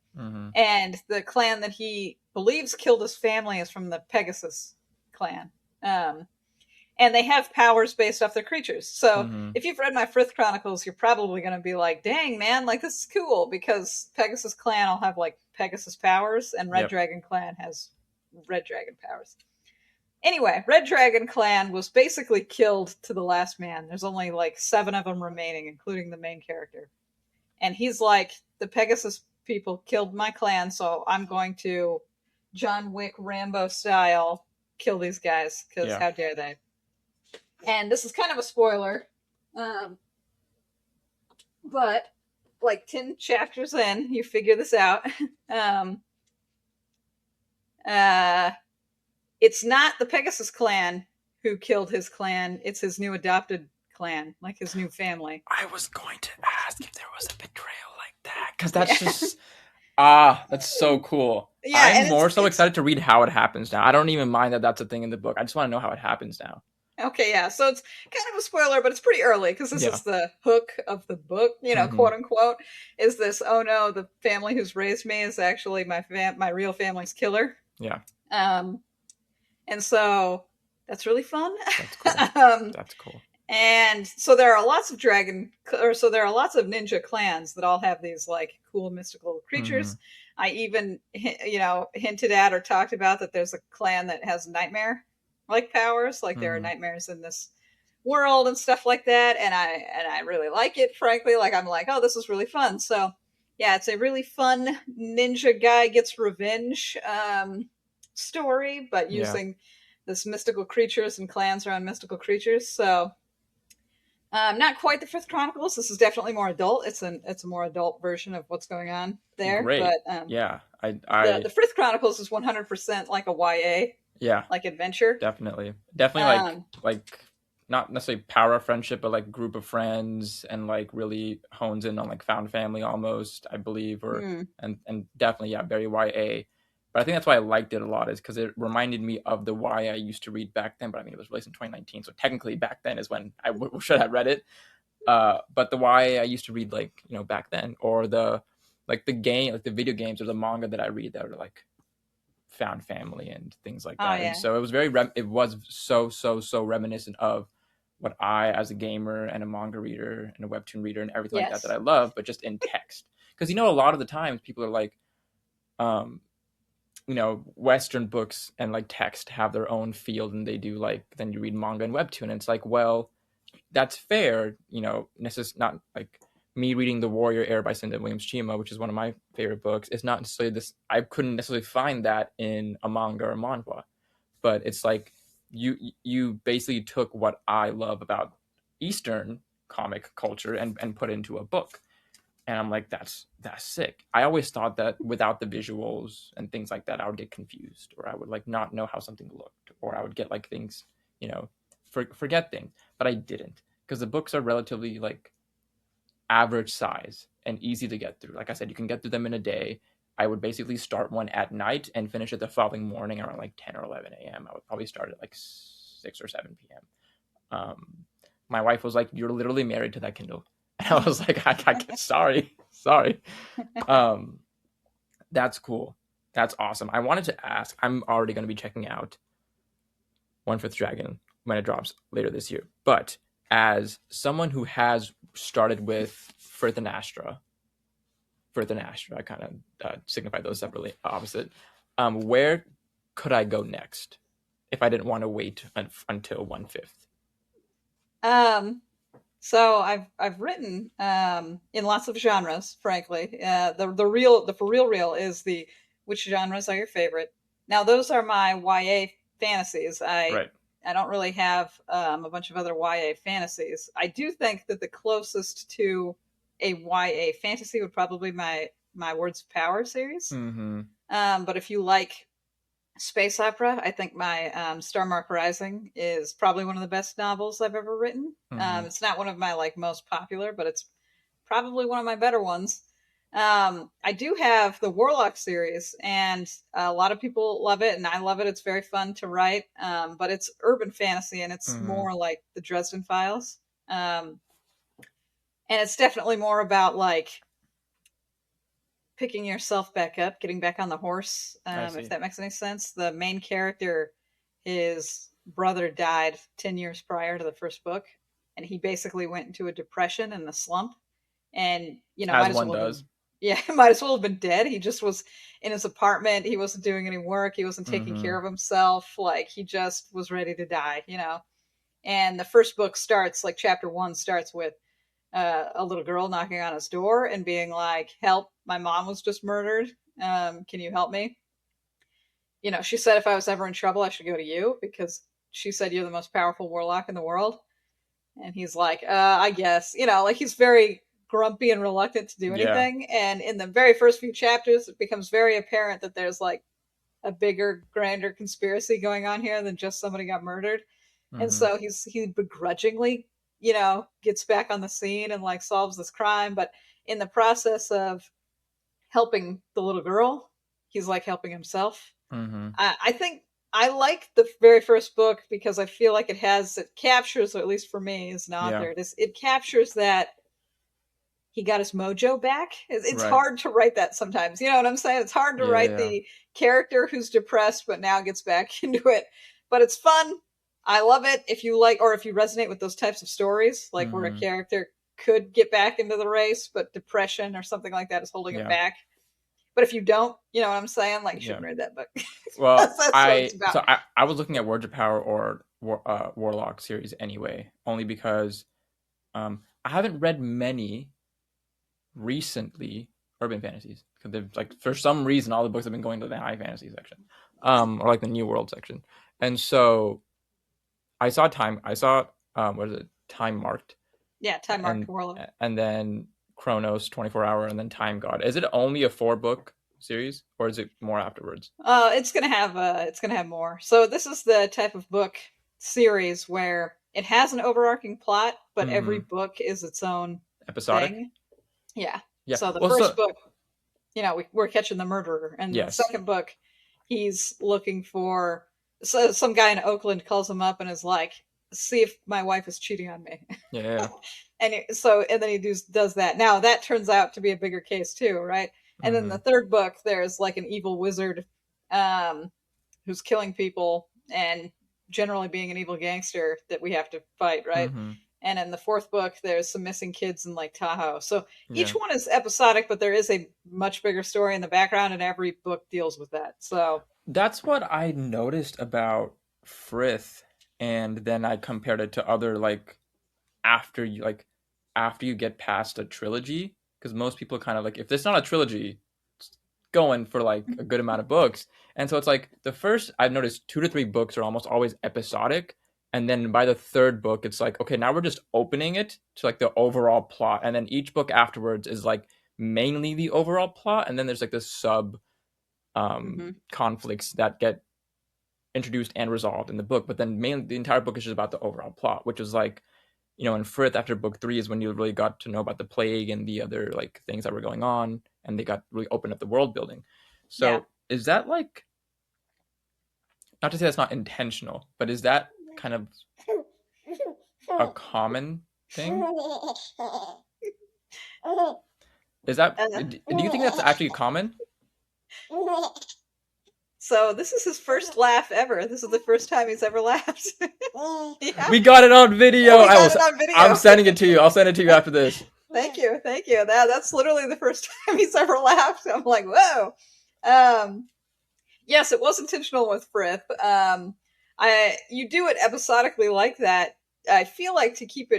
And the clan that he believes killed his family is from the Pegasus clan. And they have powers based off their creatures. So if you've read my Frith Chronicles, you're probably going to be like, dang, man, like this is cool because Pegasus clan will have like Pegasus powers and Red Dragon clan has Red Dragon powers. Anyway, Red Dragon clan was basically killed to the last man. There's only like 7 of them remaining, including the main character. And he's like, the Pegasus people killed my clan, so I'm going to John Wick Rambo style kill these guys, because how dare they? And this is kind of a spoiler, but like 10 chapters in, you figure this out. It's not the Pegasus clan who killed his clan. It's his new adopted clan, like his new family. I was going to ask if there was a betrayal like that, because that's just that's so cool. I'm more so excited to read how it happens now. I don't even mind that that's a thing in the book. I just want to know how it happens now. Okay, yeah. So it's kind of a spoiler, but it's pretty early because this is the hook of the book, quote unquote. Is this? Oh no, the family who's raised me is actually my real family's killer. Yeah. And so that's really fun. That's cool. That's cool. And so there are lots of ninja clans that all have these like cool mystical creatures. I even hinted at or talked about that there's a clan that has nightmare like powers, like there are nightmares in this world and stuff like that, and I really like it, frankly. Like I'm like, oh, this is really fun. So yeah, it's a really fun ninja guy gets revenge story, but using this mystical creatures and clans around mystical creatures. So not quite the Frith Chronicles. This is definitely more adult. It's a more adult version of what's going on there. Great. But Yeah. the Frith Chronicles is 100% like a YA, yeah, like adventure. definitely like not necessarily power of friendship, but like group of friends, and like really hones in on like found family almost, I believe, or and definitely, yeah, very YA. But I think that's why I liked it a lot, is because it reminded me of the YA I used to read back then. But I mean, it was released in 2019, so technically back then is when I should have read it. But the YA I used to read, like, back then, or the game, like the video games or the manga that I read that are like found family and things like that. And so it was it was so reminiscent of what I, as a gamer and a manga reader and a webtoon reader and everything like that I love, but just in text. Because a lot of the times people are like, Western books and like text have their own field, and they do like, then you read manga and webtoon, and it's like, well, that's fair. This is not like me reading The Warrior Heir by Cinda Williams Chima, which is one of my favorite books. It's not necessarily this. I couldn't necessarily find that in a manga or manhwa, but it's like you basically took what I love about Eastern comic culture and put it into a book. And I'm like, that's sick. I always thought that without the visuals and things like that, I would get confused, or I would like not know how something looked, or I would get like things, forget things. But I didn't, because the books are relatively like average size and easy to get through. Like I said, you can get through them in a day. I would basically start one at night and finish it the following morning around like 10 or 11 a.m. I would probably start at like 6 or 7 p.m. My wife was like, "You're literally married to that Kindle." And I was like, sorry. That's cool. That's awesome. I wanted to ask, I'm already going to be checking out One Fifth Dragon when it drops later this year. But as someone who has started with Frith and Astra, I kind of signify those separately, opposite. Where could I go next if I didn't want to wait until 1/5? So I've written in lots of genres, frankly. The for real is the which genres are your favorite. Now those are my YA fantasies. Right. I don't really have a bunch of other YA fantasies. I do think that the closest to a YA fantasy would probably be my Words of Power series. Mm-hmm. But if you like space opera, I think my Star Mark Rising is probably one of the best novels I've ever written. Mm-hmm. It's not one of my like most popular, but it's probably one of my better ones. I do have the Warlock series, and a lot of people love it, and I love it. It's very fun to write, but it's urban fantasy, and it's more like the Dresden Files. And it's definitely more about like picking yourself back up, getting back on the horse, if that makes any sense. The main character, his brother died 10 years prior to the first book, and he basically went into a depression and a slump. And, as one does. Might as well have been dead. He just was in his apartment. He wasn't doing any work. He wasn't taking care of himself. Like, he just was ready to die, And the first book starts, like, chapter 1 starts with a little girl knocking on his door and being like, "Help, my mom was just murdered. Can you help me?" She said if I was ever in trouble, I should go to you, because she said you're the most powerful warlock in the world. And he's like, I guess. Like, he's very grumpy and reluctant to do anything. Yeah. And in the very first few chapters, it becomes very apparent that there's like a bigger, grander conspiracy going on here than just somebody got murdered. And so he begrudgingly gets back on the scene and like solves this crime. But in the process of helping the little girl, he's like helping himself. I think I like the very first book because I feel like it captures, or at least for me as an author, it captures that he got his mojo back. It's hard to write that sometimes. You know what I'm saying? It's hard to write the character who's depressed but now gets back into it. But it's fun. I love it. If you like, or if you resonate with those types of stories, like where a character could get back into the race, but depression or something like that is holding him back. But if you don't, you know what I'm saying? Like, you shouldn't read that book. Well, that's what it's about. So I was looking at Words of Power or Warlock series anyway, only because I haven't read many recently urban fantasies, because they've, like, for some reason all the books have been going to the high fantasy section, or like the New World section. And so I saw what is it? Time Marked, Yeah, time marked and Warlord. then Chronos 24 Hour, and then Time God. Is it only a 4-book series, or is it more afterwards? It's gonna have more. So this is the type of book series where it has an overarching plot, but every Mm-hmm. book is its own Episodic. thing. Yeah. Yeah. So the Well, first so book, we're catching the murderer, and the yes. second book, he's looking for. So some guy in Oakland calls him up and is like, "See if my wife is cheating on me." Yeah. And then he does that. Now that turns out to be a bigger case too, right? And then Mm-hmm. the third book, there's like an evil wizard, um, who's killing people and generally being an evil gangster that we have to fight, right? Mm-hmm. And in the fourth book, there's some missing kids in Lake Tahoe. So each Yeah. one is episodic, but there is a much bigger story in the background, and every book deals with that. So That's what I noticed about Frith, and then I compared it to other, like, after you get past a trilogy, because most people kind of like, if it's not a trilogy, it's going for like a good amount of books. And so it's like the first, I've noticed 2 to 3 books are almost always episodic, and then by the third book it's like, okay, now we're just opening it to like the overall plot, and then each book afterwards is like mainly the overall plot, and then there's like the sub mhm. conflicts that get introduced and resolved in the book, but then mainly the entire book is just about the overall plot, which is like, in Frith, after book 3 is when you really got to know about the plague and the other like things that were going on, and they got really opened up the world building. Yeah. So is that like, not to say that's not intentional, but is that kind of a common thing? Is that, Uh, do you think that's actually common? so this is his first laugh ever. This is the first time he's ever laughed. Yeah. We got it on video. We got it on video. I'm sending it to you. I'll send it to you after this. Thank you. That's literally the first time he's ever laughed. I'm like, whoa. Yes, it was intentional with Frith. You do it episodically like that. I feel like to keep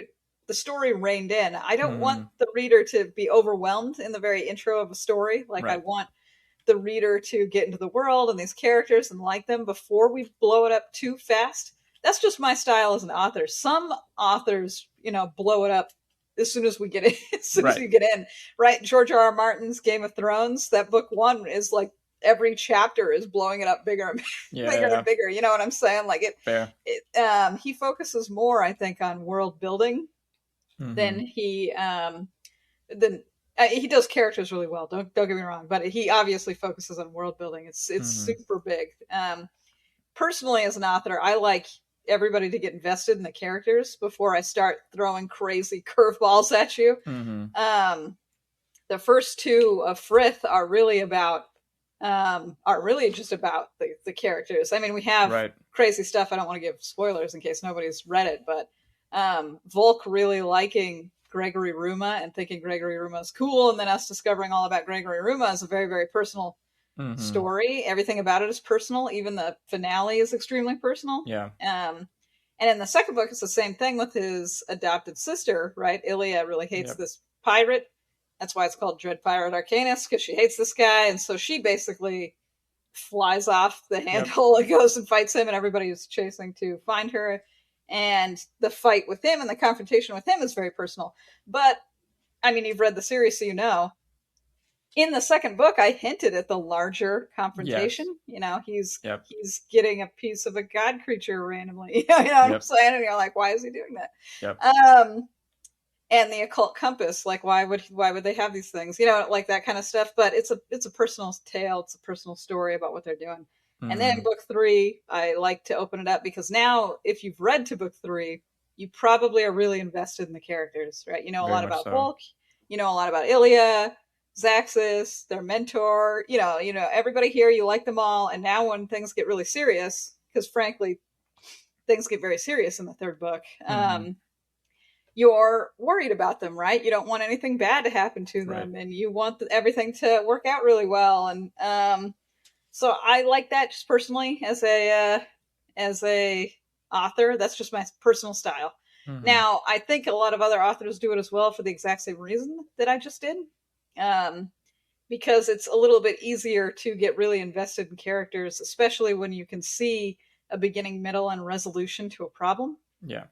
the story reined in. I don't want the reader to be overwhelmed in the very intro of a story. Like, I Right. want the reader to get into the world and these characters and like them before we blow it up too fast. That's just my style as an author. Some authors, blow it up as soon as we get in, as soon as Right. you get in, right? George R.R. Martin's Game of Thrones, that book 1 is like every chapter is blowing it up bigger and bigger Yeah. and bigger. You know what I'm saying? Like Fair. he focuses more, I think, on world building than he does characters really well. Don't get me wrong, but he obviously focuses on world building. It's super big. Personally, as an author, I like everybody to get invested in the characters before I start throwing crazy curveballs at you. The first 2 of Frith are really just about the characters. I mean, we have crazy stuff. I don't want to give spoilers in case nobody's read it, but Volk really liking Gregory Ruma and thinking Gregory Ruma is cool, and then us discovering all about Gregory Ruma is a very, very personal story. Everything about it is personal. Even the finale is extremely personal. Yeah. And in the second book, it's the same thing with his adopted sister, right? Ilia really hates this pirate. That's why it's called Dread Pirate Arcanus, because she hates this guy, and so she basically flies off the handle and goes and fights him, and everybody's chasing to find her. And the fight with him and the confrontation with him is very personal. But, I mean, you've read the series, so you know. In the second book, I hinted at the larger confrontation. He's getting a piece of a god creature randomly. You know what I'm saying? And you're like, why is he doing that? And the occult compass, like why would they have these things? Like that kind of stuff. But it's a personal tale. It's a personal story about what they're doing. And then in book 3, I like to open it up because now, if you've read to book 3, you probably are really invested in the characters, right? You know a lot about Volk. You know a lot about Ilia, Zaxxas, their mentor. You know everybody here. You like them all. And now when things get really serious, because frankly, things get very serious in the third book. You're worried about them, right? You don't want anything bad to happen to them, and you want everything to work out really well. And so I like that just personally as a author. That's just my personal style. Now, I think a lot of other authors do it as well for the exact same reason that I just did, because it's a little bit easier to get really invested in characters, especially when you can see a beginning, middle, and resolution to a problem. Yeah.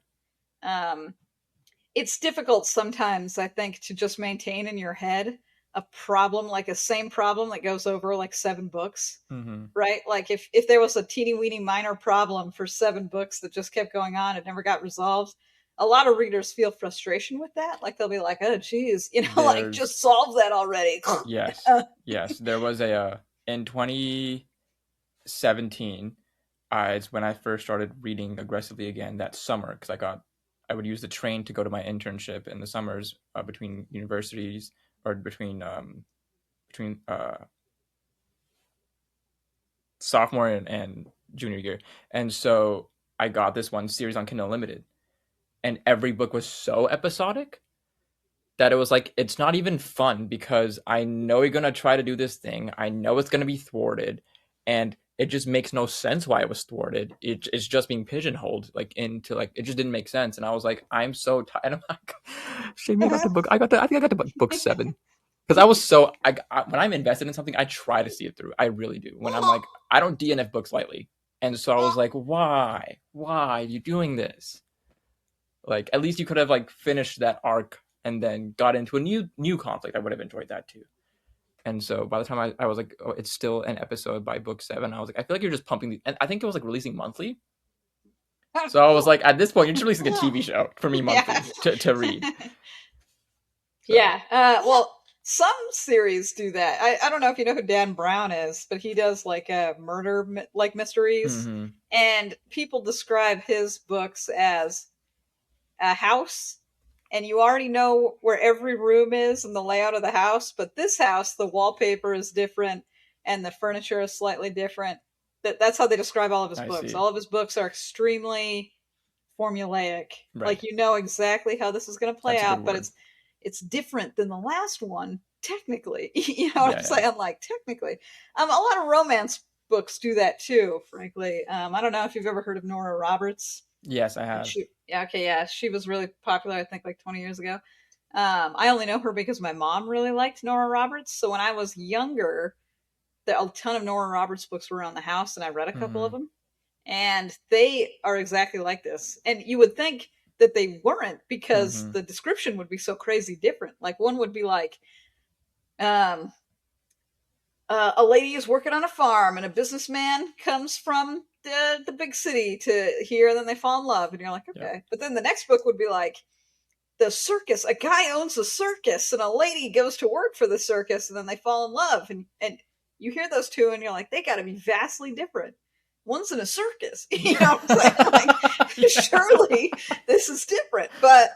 It's difficult sometimes, I think, to just maintain in your head a problem, like a same problem that goes over like 7 books. Mm-hmm. Right? Like if there was a teeny weeny minor problem for 7 books that just kept going on, it never got resolved. A lot of readers feel frustration with that. Like they'll be like, "Oh, geez, like just solve that already." Yes, yes. There was in 2017. It's when I first started reading aggressively again that summer, because I would use the train to go to my internship in the summers between universities, or between sophomore and junior year. And so I got this one series on Kindle Unlimited, and every book was so episodic that it was like, it's not even fun, because I know you're gonna try to do this thing, I know it's gonna be thwarted, and it just makes no sense why it was thwarted. It's just being pigeonholed like into like, it just didn't make sense. And I was like, I'm so tired. I'm like, Shami, I got the book. I think I got to book 7, because I was so when I'm invested in something, I try to see it through. I really do. When I'm like, I don't DNF books lightly, and so I was like, why are you doing this? Like, at least you could have like finished that arc and then got into a new conflict. I would have enjoyed that too. And so by the time I was like, oh, it's still an episode by book 7, I was like, I feel like you're just pumping and I think it was like releasing monthly. So I was like, at this point, you're just releasing a TV show for me monthly to read. So. Yeah. Well, some series do that. I don't know if you know who Dan Brown is, but he does like murder like mysteries, mm-hmm. and people describe his books as a house, and you already know where every room is and the layout of the house. But this house, the wallpaper is different and the furniture is slightly different. That's how they describe all of his books. All of his books are extremely formulaic. Right. Like, you know exactly how this is going to play out, but it's different than the last one, technically. You know what I'm saying? Like, technically. A lot of romance books do that too, frankly. I don't know if you've ever heard of Nora Roberts. Yes, I have. She was really popular, I think, like 20 years ago. I only know her because my mom really liked Nora Roberts. So when I was younger, a ton of Nora Roberts books were around the house, and I read a couple of them. And they are exactly like this. And you would think that they weren't, because the description would be so crazy different. Like, one would be like, a lady is working on a farm, and a businessman comes from the big city to here, and then they fall in love, and you're like, okay. Yeah. But then the next book would be like, the circus, a guy owns a circus, and a lady goes to work for the circus, and then they fall in love, and you hear those two, and you're like, they got to be vastly different. One's in a circus, you know what I'm saying? Like, surely this is different. But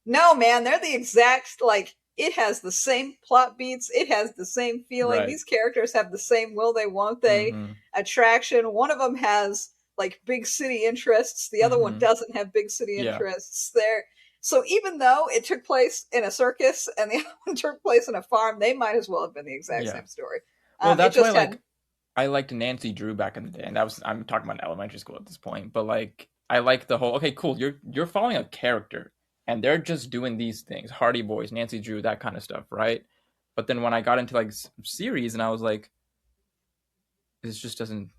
no, man, they're the exact, like, it has the same plot beats. It has the same feeling. Right. These characters have the same will they, won't they attraction. One of them has like big city interests. The other one doesn't have big city interests. So even though it took place in a circus and the other one took place in a farm, they might as well have been the exact same story. Well, that's why I liked Nancy Drew back in the day, and I'm talking about elementary school at this point. But like, I like the whole, okay, cool, you're following a character, and they're just doing these things, Hardy Boys, Nancy Drew, that kind of stuff, right? But then when I got into like series, and I was like, this just doesn't.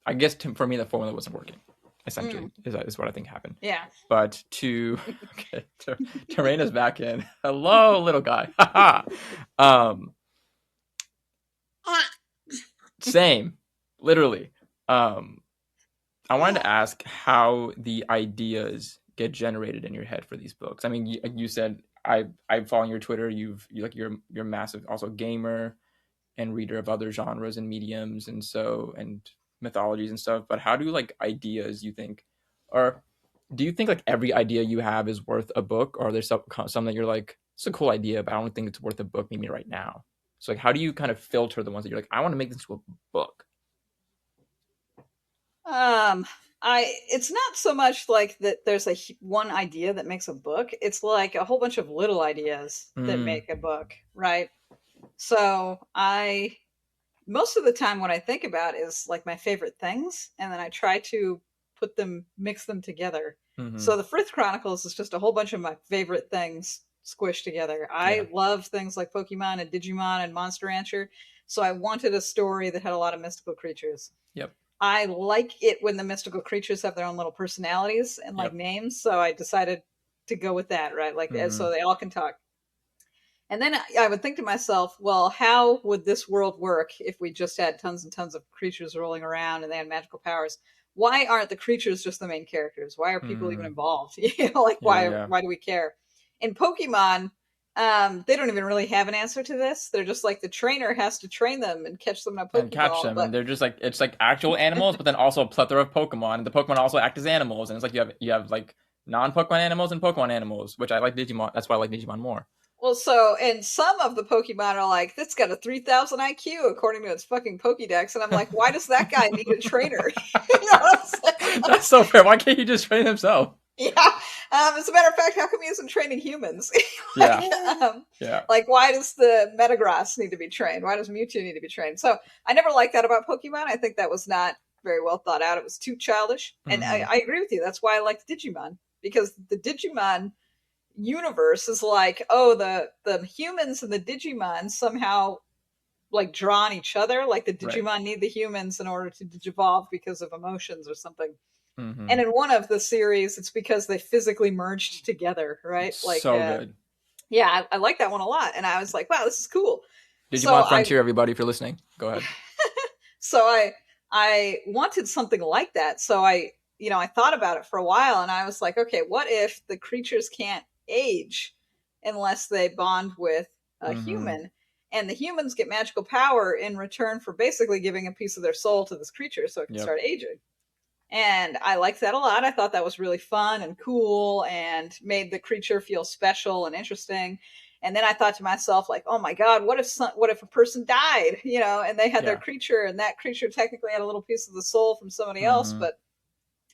I guess for me, the formula wasn't working. Essentially, is what I think happened. Yeah. But Terena's back in. Hello, little guy. Same, literally. I wanted to ask how the ideas get generated in your head for these books. I mean, you said I'm following your Twitter. You're massive, also gamer and reader of other genres and mediums and mythologies and stuff. But how do like ideas you think, or do you think like every idea you have is worth a book, or are there some that you're like, it's a cool idea, but I don't think it's worth a book maybe right now? So like, how do you kind of filter the ones that you're like, I want to make this into a book? It's not so much like that there's one idea that makes a book. It's like a whole bunch of little ideas that make a book, right? So most of the time what I think about is like my favorite things, and then I try to mix them together. So the Frith Chronicles is just a whole bunch of my favorite things squished together. I love things like Pokemon and Digimon and Monster Rancher, so I wanted a story that had a lot of mystical creatures. Yep. I like it when the mystical creatures have their own little personalities and like Yep. names. So I decided to go with that, right? Like, so they all can talk. And then I would think to myself, well, how would this world work if we just had tons and tons of creatures rolling around and they had magical powers? Why aren't the creatures just the main characters? Why are people even involved? Like why do we care? In Pokemon, they don't even really have an answer to this. They're just like the trainer has to train them and catch them in a Pokeball. And catch them, and they're just like, it's like actual animals, but then also a plethora of Pokemon, and the Pokemon also act as animals, and it's like you have like non-Pokemon animals and Pokemon animals, which I like Digimon. That's why I like Digimon more. Well, so, and some of the Pokemon are like, it's got a 3,000 IQ according to its fucking Pokédex. And I'm like, why does that guy need a trainer? You know what I'm saying? That's so fair. Why can't he just train himself? Yeah. As a matter of fact, how come he isn't training humans? Yeah. Like, why does the Metagross need to be trained? Why does Mewtwo need to be trained? So I never liked that about Pokemon. I think that was not very well thought out. It was too childish. And I agree with you. That's why I liked Digimon. Because the Digimon universe is like, oh, the humans and the Digimon somehow like draw on each other, like the Digimon need the humans in order to digivolve because of emotions or something. And in one of the series, it's because they physically merged together, right? Like, so good. Yeah, I like that one a lot, and I was like, wow, this is cool. Digimon Frontier, everybody, if you're listening, go ahead. So I wanted something like that. So I thought about it for a while, and I was like, okay, what if the creatures can't age unless they bond with a human, and the humans get magical power in return for basically giving a piece of their soul to this creature so it can start aging. And I liked that a lot. I thought that was really fun and cool and made the creature feel special and interesting. And then I thought to myself, like, oh my God, what if a person died, and they had their creature, and that creature technically had a little piece of the soul from somebody else, but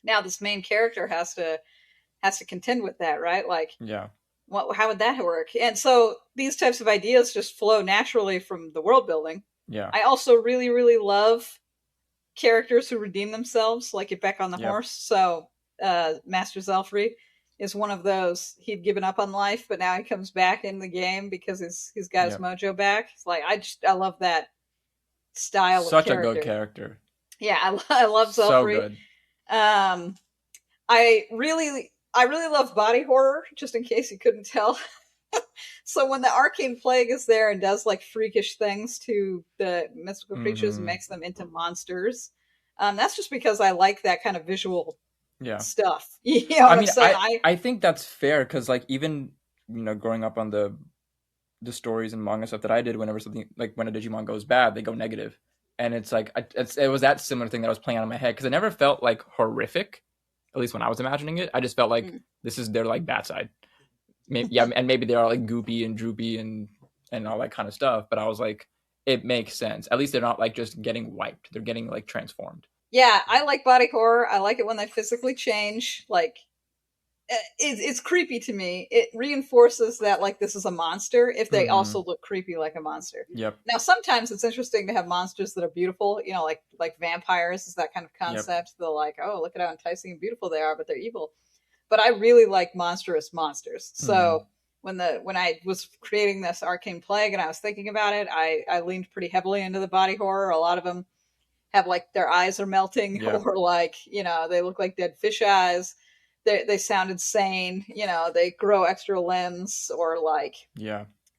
now this main character has to contend with that, right? Like, how would that work? And so these types of ideas just flow naturally from the world building. Yeah. I also really, really love characters who redeem themselves, like get back on the horse. So Master Zelfrey is one of those. He'd given up on life, but now he comes back in the game because he's got his mojo back. It's like I love that style of character. Such a good character. Yeah, I love Zelfrey. So good. I really love body horror, just in case you couldn't tell. So when the arcane plague is there and does like freakish things to the mystical creatures and makes them into monsters, that's just because I like that kind of visual stuff. You know what I'm saying? I think that's fair because like even growing up on the stories and manga stuff that I did, whenever something like when a Digimon goes bad, they go negative, and it's like it was that similar thing that I was playing out in my head because it never felt like horrific, at least when I was imagining it. I just felt like this is their like bad side. Maybe, and maybe they are like goopy and droopy and all that kind of stuff. But I was like, it makes sense. At least they're not like just getting wiped; they're getting like transformed. Yeah, I like body horror. I like it when they physically change. Like, it's creepy to me. It reinforces that like this is a monster if they also look creepy like a monster. Yep. Now sometimes it's interesting to have monsters that are beautiful. Like vampires is that kind of concept. They're like, oh, look at how enticing and beautiful they are, but they're evil. But I really like monstrous monsters. So when I was creating this arcane plague and I was thinking about it, I leaned pretty heavily into the body horror. A lot of them have like their eyes are melting or like, they look like dead fish eyes. They sound insane. They grow extra limbs or like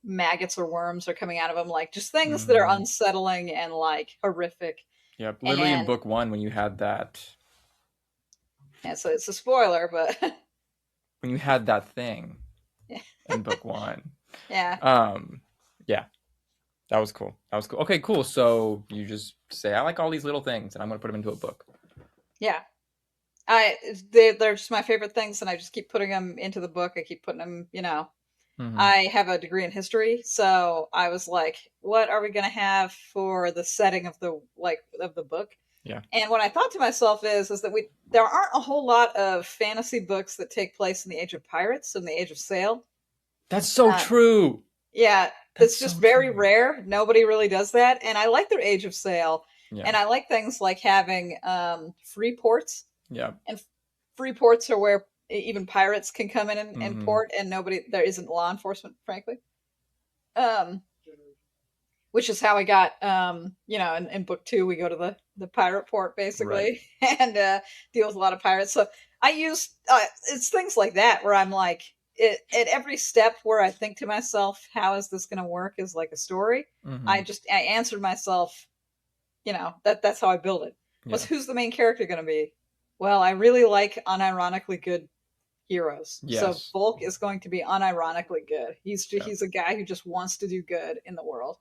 maggots or worms are coming out of them. Like just things that are unsettling and like horrific. Yep. Literally in book 1 when you had that. Yeah, so it's a spoiler, but when you had that thing in book 1. Yeah. Yeah. That was cool. Okay, cool. So you just say, I like all these little things, and I'm going to put them into a book. Yeah. They're just my favorite things, and I just keep putting them into the book. I keep putting them, I have a degree in history, so I was like, what are we going to have for the setting of the book? Yeah. And what I thought to myself is that there aren't a whole lot of fantasy books that take place in the Age of Pirates and the Age of Sail. That's so true. Yeah. It's just very rare. Nobody really does that. And I like their Age of Sail. Yeah. And I like things like having free ports. Yeah. And free ports are where even pirates can come in and port, and there isn't law enforcement, frankly. which is how I got, in book 2, we go to the pirate port Right. basically and deal with a lot of pirates. So I use, it's things like that where I'm like, at every step where I think to myself, how is this going to work is like a story. Mm-hmm. I answered myself, that's how I build it. Yeah. Who's the main character going to be? Well, I really like unironically good heroes. So Yes. Volk is going to be unironically good. Yeah. He's a guy who just wants to do good in the world.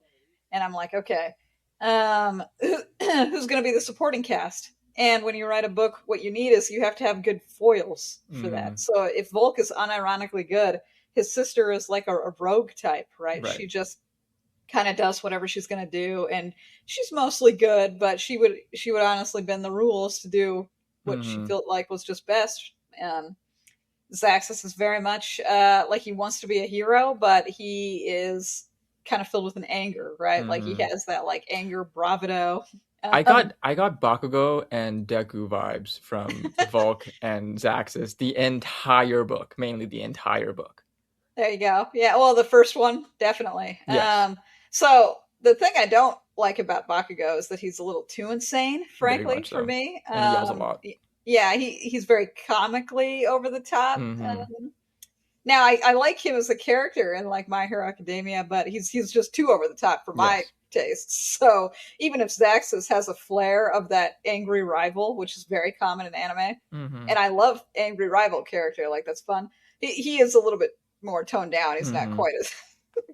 And I'm like, okay, who's going to be the supporting cast? And when you write a book, what you need is you have to have good foils for Mm-hmm. that. So if Volk is unironically good, his sister is like a rogue type, right? Right. She just kind of does whatever she's going to do, and she's mostly good, but she would honestly bend the rules to do what she Mm-hmm. felt like was just best. Zaxxas is very much like he wants to be a hero, but he is kind of filled with an anger, right? Like he Mm-hmm. has that like anger bravado. I Um, got I got Bakugo and Deku vibes from Volk and Zaxxas the entire book, mainly the entire book. there you go. Yeah, well, the first one definitely. Yes, So the thing I don't like about Bakugo is that he's a little too insane, very frankly, much for so, me. and he yells a lot. Yeah, he's very comically over the top. Mm-hmm. Now I like him as a character in like My Hero Academia, but he's just too over the top for my Yes. tastes. So even if Zaxxas has a flair of that angry rival, which is very common in anime, Mm-hmm. and I love angry rival character, like that's fun. He is a little bit more toned down. He's not Mm-hmm. quite as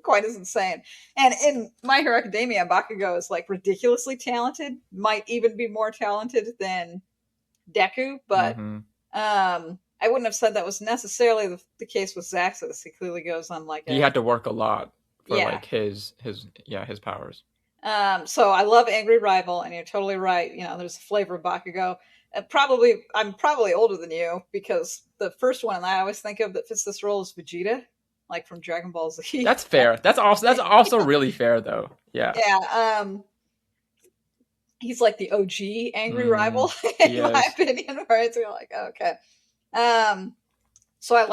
quite as insane. And in My Hero Academia, Bakugo is like ridiculously talented, might even be more talented than Deku, but Mm-hmm. I wouldn't have said that was necessarily the case with Zaxxas. He clearly goes on like He had to work a lot for yeah. like his powers. So I love Angry Rival, and you're totally right. There's a flavor of Bakugo. I'm probably older than you because the first one I always think of that fits this role is Vegeta, like from Dragon Ball Z. That's fair. That's also really fair though. Yeah. Yeah, he's like the OG Angry Mm-hmm. Rival He in my is. opinion. Where it's like, oh, okay. Um, so I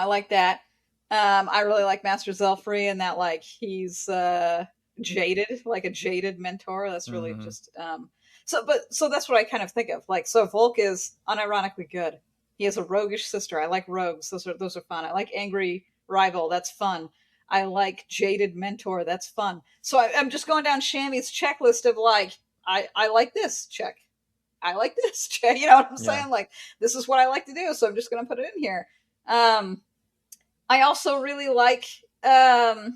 like that. I really like Master Zelfrey and that like he's jaded, like a jaded mentor. That's really Mm-hmm. just so that's what I kind of think of. Like so Volk is unironically good. He has a roguish sister. I like rogues. Those are fun. I like angry rival. That's fun. I like jaded mentor. That's fun. So I'm just going down Shami's checklist of like I like this check. I like this check. You know what I'm Yeah. saying? Like this is what I like to do. So I'm just going to put it in here. Um, I also really like that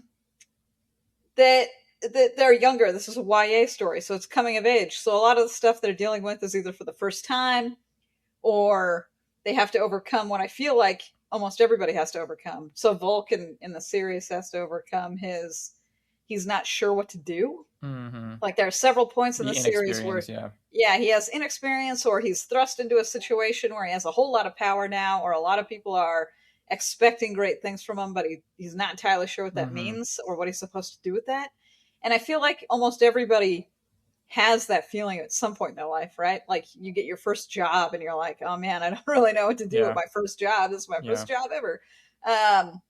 they're younger. This is a YA story, so it's coming of age. So a lot of the stuff they're dealing with is either for the first time or they have to overcome what I feel like almost everybody has to overcome. So Vulcan in the series has to overcome he's not sure what to do. Mm-hmm. Like there are several points in the The series where inexperience. Yeah. yeah, he has inexperience or he's thrust into a situation where he has a whole lot of power now or a lot of people are expecting great things from him, but he's not entirely sure what that Mm-hmm. means or what he's supposed to do with that. And I feel like almost everybody has that feeling at some point in their life, right? Like you get your first job and you're like, oh man, I don't really know what to do with Yeah. my first job. This is my Yeah. first job ever. Um,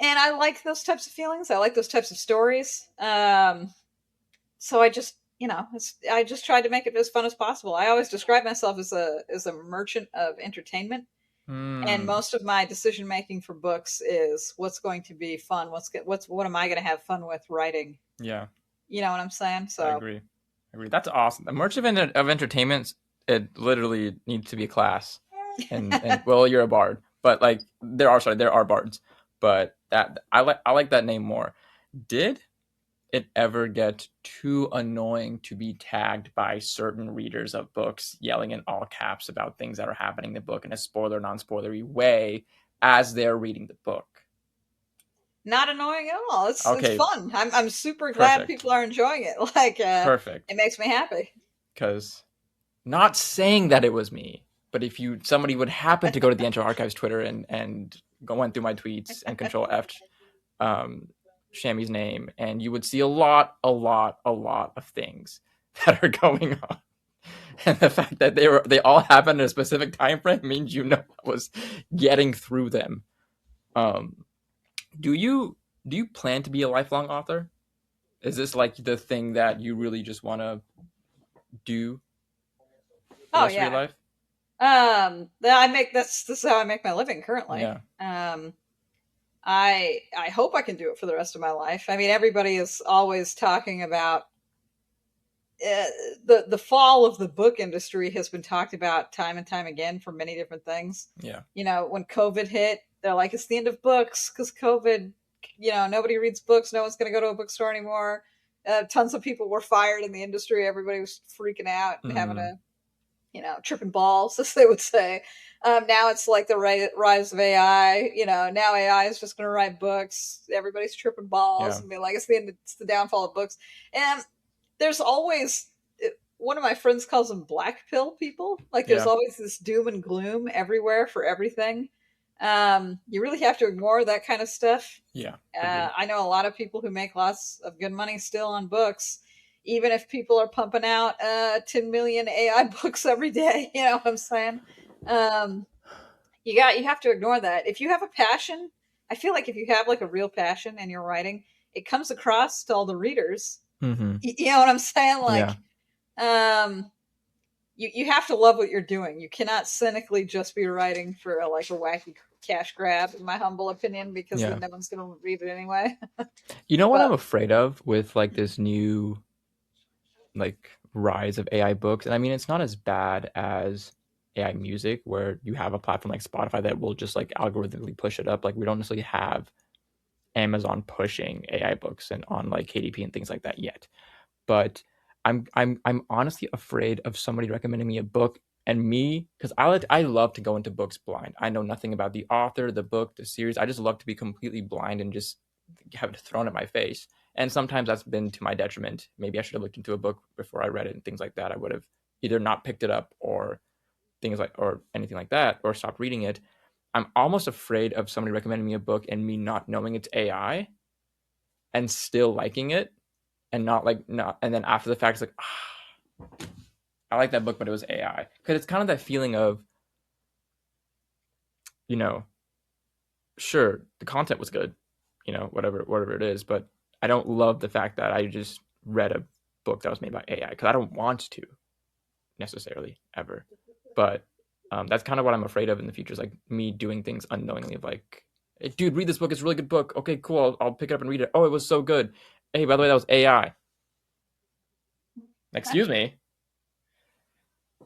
and I like those types of feelings. I like those types of stories. So I just tried to make it as fun as possible. I always describe myself as a merchant of entertainment, and Mm. most of my decision making for books is what's going to be fun. What am I going to have fun with writing? Yeah. You know what I'm saying? I So agree. I agree. That's awesome. The merch of entertainment, it literally needs to be a class. And well, you're a bard, but like there are bards, but that I like that name more. Did it ever get too annoying to be tagged by certain readers of books yelling in all caps about things that are happening in the book in a spoiler non-spoilery way as they're reading the book? not annoying at all. It's Okay, fun. I'm super glad perfect. people are enjoying it. Like Perfect. it makes me happy. Because not saying that it was me, but if somebody would happen to go to the Entro Archives Twitter and go in through my tweets and control F um, Shami's name, and you would see a lot of things that are going on. And the fact that they all happened in a specific time frame means I was getting through them. Um, do you plan to be a lifelong author? Is this like the thing that you really just want to do the Oh rest of your yeah. life? This is how I make my living currently. Yeah. I hope I can do it for the rest of my life. I mean, everybody is always talking about the fall of the book industry has been talked about time and time again for many different things. Yeah. You know, when COVID hit, they're like, it's the end of books because COVID. You know, nobody reads books. No one's going to go to a bookstore anymore. Tons of people were fired in the industry. Everybody was freaking out and having a, you know, tripping balls, as they would say. Now it's like the rise of AI. You know, now AI is just going to write books. Everybody's tripping balls Yeah. and being like, it's the downfall of books. And there's always, one of my friends calls them black pill people. Like there's Yeah. always this doom and gloom everywhere for everything. You really have to ignore that kind of stuff. Yeah. Agreed. I know a lot of people who make lots of good money still on books, even if people are pumping out 10 million AI books every day. You know what I'm saying? Um, you have to ignore that. If you have a passion, I feel like if you have like a real passion and you're writing, it comes across to all the readers. Mm-hmm. You know what I'm saying? Like, Yeah. you have to love what you're doing. You cannot cynically just be writing for a wacky cash grab, in my humble opinion, because Yeah. then no one's going to read it anyway. You know what I'm But afraid of with like this new like rise of AI books? And I mean, it's not as bad as AI music where you have a platform like Spotify that will just like algorithmically push it up. Like we don't necessarily have Amazon pushing AI books and on like KDP and things like that yet. But I'm honestly afraid of somebody recommending me a book and me, because I love to go into books blind. I know nothing about the author, the book, the series. I just love to be completely blind and just have it thrown at my face. And sometimes that's been to my detriment. Maybe I should have looked into a book before I read it and things like that. I would have either not picked it up or things like or anything like that or stopped reading it. I'm almost afraid of somebody recommending me a book and me not knowing it's AI and still liking it and and then after the fact it's like I like that book but it was AI, because it's kind of that feeling of, you know, sure the content was good, you know, whatever it is, but I don't love the fact that I just read a book that was made by AI, because I don't want to necessarily ever. But that's kind of what I'm afraid of in the future, is like me doing things unknowingly of like, hey, dude, read this book, it's a really good book, okay cool, I'll pick it up and read it, oh it was so good, hey by the way that was AI, excuse me.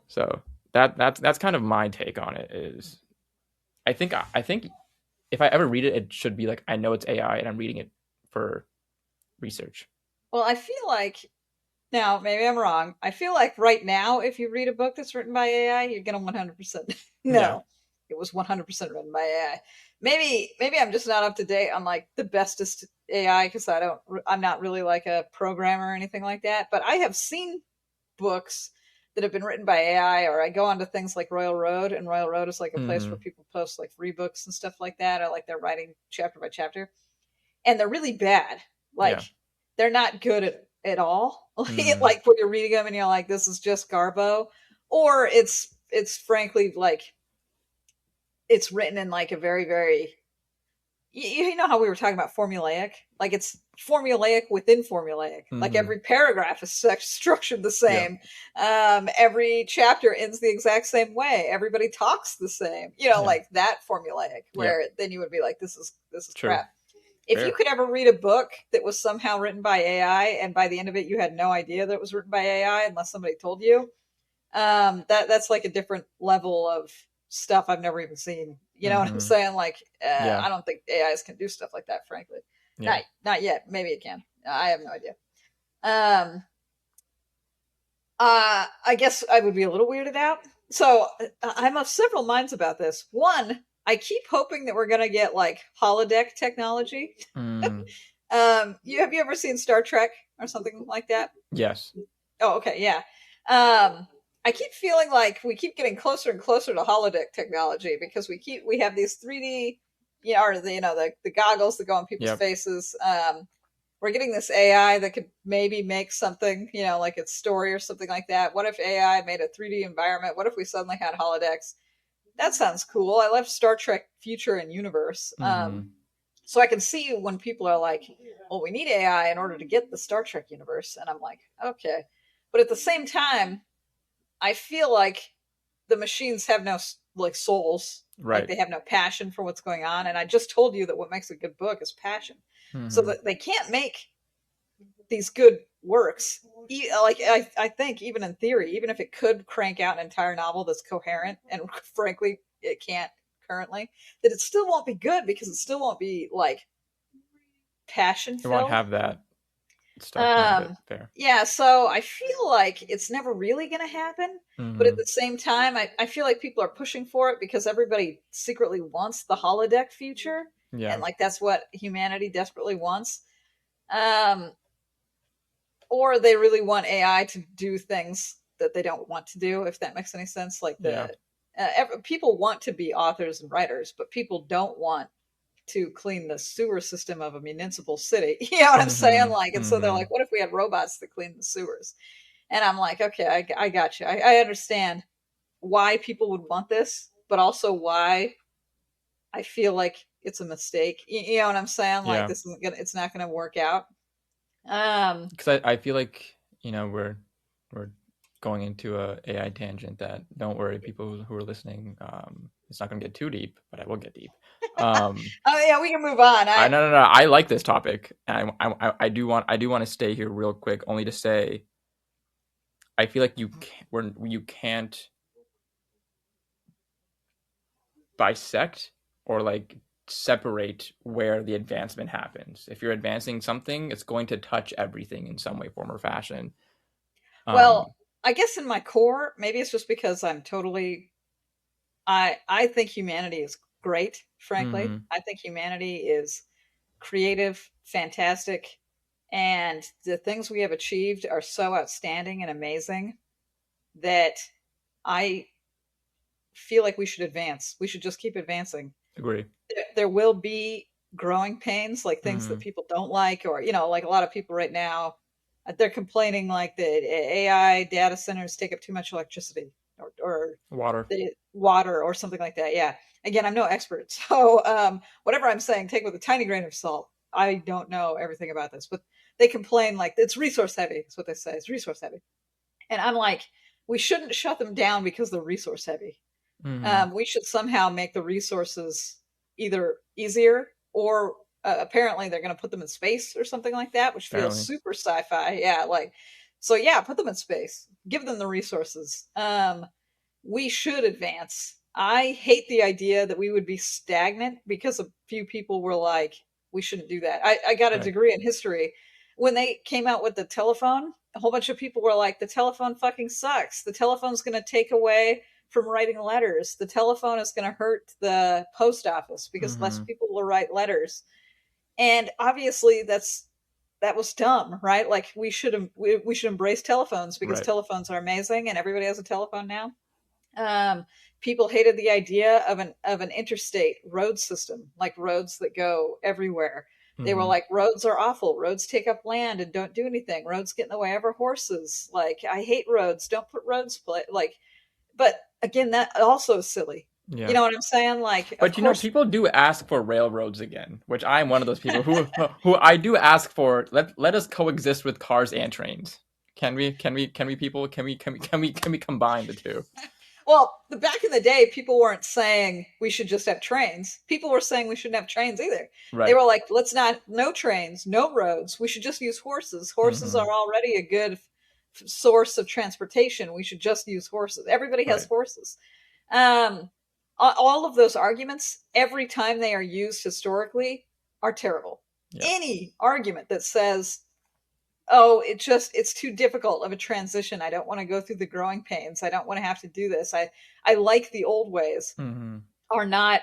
So that's kind of my take on it. Is I think if I ever read it, it should be like I know it's AI and I'm reading it for research. well, I feel like, now maybe I'm wrong. I feel like right now, if you read a book that's written by AI, you're gonna 100% Yeah. no, it was 100% written by AI. Maybe I'm just not up to date on like the bestest AI because I'm not really like a programmer or anything like that. But I have seen books that have been written by AI, or I go onto things like Royal Road, and Royal Road is like a place Mm-hmm. where people post like free books and stuff like that, or like they're writing chapter by chapter, and they're really bad. Like Yeah. they're not good at all. Mm-hmm. Like when you're reading them and you're like, this is just garbo, or it's frankly like it's written in like a very very, you know how we were talking about formulaic, like it's formulaic within formulaic, like Mm-hmm. every paragraph is structured the Yeah. same, every chapter ends the exact same way, everybody talks the same, you know, Yeah. like that formulaic, Yeah. where then you would be like, this is True. crap. If you Fair. could ever read a book that was somehow written by AI and by the end of it you had no idea that it was written by AI unless somebody told you, that's like a different level of stuff I've never even seen. You know what I'm Mm-hmm. saying? Like, Yeah. I don't think AIs can do stuff like that, frankly. Yeah. Not yet. Maybe it can. I have no idea. Um, I guess I would be a little weirded out. So I'm of several minds about this. One, I keep hoping that we're gonna get like holodeck technology. Mm. Have you ever seen Star Trek or something like that? Yes. Oh, okay, yeah. I keep feeling like we keep getting closer and closer to holodeck technology because we have these 3D, you know, or the goggles that go on people's Yep. faces. We're getting this AI that could maybe make something, you know, like its story or something like that. What if AI made a 3D environment? What if we suddenly had holodecks? That sounds cool. I love Star Trek Future and Universe. Mm-hmm. So I can see when people are like, well, we need AI in order to get the Star Trek universe. And I'm like, okay. But at the same time, I feel like the machines have no like souls, like Right. they have no passion for what's going on. And I just told you that what makes a good book is passion. So Mm-hmm. that they can't make these good works. Like I think even in theory, even if it could crank out an entire novel that's coherent, and frankly, it can't currently, that it still won't be good because it still won't be like passion It won't filled. have that stuff behind it. Um, Fair. yeah, so I feel like it's never really going to happen. But at Mm-hmm. the same time, I feel like people are pushing for it because everybody secretly wants the holodeck future. Yeah. And like that's what humanity desperately wants. Um, or they really want AI to do things that they don't want to do, if that makes any sense. Like Yeah. people want to be authors and writers, but people don't want to clean the sewer system of a municipal city. You know what I'm saying? Mm-hmm. Like, and so they're Mm-hmm. like, what if we had robots that clean the sewers? And I'm like, okay, I got you. I understand why people would want this, but also why I feel like it's a mistake. You know what I'm saying? Like, Yeah. this isn't gonna, it's not gonna work out. Um, Because I feel like, we're going into a AI tangent that, don't worry, people who are listening, it's not going to get too deep, but I will get deep. oh yeah, we can move on. No, I like this topic. I do want to stay here real quick, only to say I feel like you can't bisect or like separate where the advancement happens. If you're advancing something, it's going to touch everything in some way, form, or fashion. Um, Well, I guess in my core, maybe it's just because I'm totally I think humanity is great, frankly. mhm, I think humanity is creative, fantastic, and the things we have achieved are so outstanding and amazing that I feel like we should advance. We should just keep advancing. agree. There will be growing pains, like things that Mhm, people don't like, or like a lot of people right now, they're complaining like the AI data centers take up too much electricity, or water. the water or something like that. Yeah. Again, I'm no expert, so whatever I'm saying, take with a tiny grain of salt. I don't know everything about this, but they complain like it's resource heavy. That's what they say. It's resource heavy, and I'm like, we shouldn't shut them down because they're resource heavy. Mhm, We should somehow make the resources either easier or apparently they're going to put them in space or something like that, which feels apparently. super sci-fi. Yeah, like so. Yeah, put them in space. Give them the resources. We should advance. I hate the idea that we would be stagnant because a few people were like, we shouldn't do that. I got a Right. degree in history. When they came out with the telephone, a whole bunch of people were like, the telephone fucking sucks. The telephone's going to take away from writing letters. The telephone is going to hurt the post office because less Mhm, people will write letters. And obviously that was dumb, right? Like we should embrace telephones because right. telephones are amazing and everybody has a telephone now. um, People hated the idea of an interstate road system, like roads that go everywhere. They were Mhm, like, roads are awful. Roads take up land and don't do anything. Roads get in the way of our horses. Like, I hate roads. Don't put roads like. But again, that also is silly. You yeah. know what I'm saying? Like, of But course, people do ask for railroads again, which I'm one of those people who I do ask for. Let us coexist with cars and trains. Can we? People? Can we combine the two? well, back in the day, people weren't saying we should just have trains. People were saying we shouldn't have trains either. They Right. were like, let's not, no trains, no roads. We should just use horses. Horses Mm-hmm. are already a good source of transportation. We should just use horses. Everybody has Right. horses. Um, all of those arguments, every time they are used historically, are terrible. Yeah. Any argument that says, oh, it's too difficult of a transition, I don't want to go through the growing pains, I don't want to have to do this, I like the old ways, Mm-hmm. are not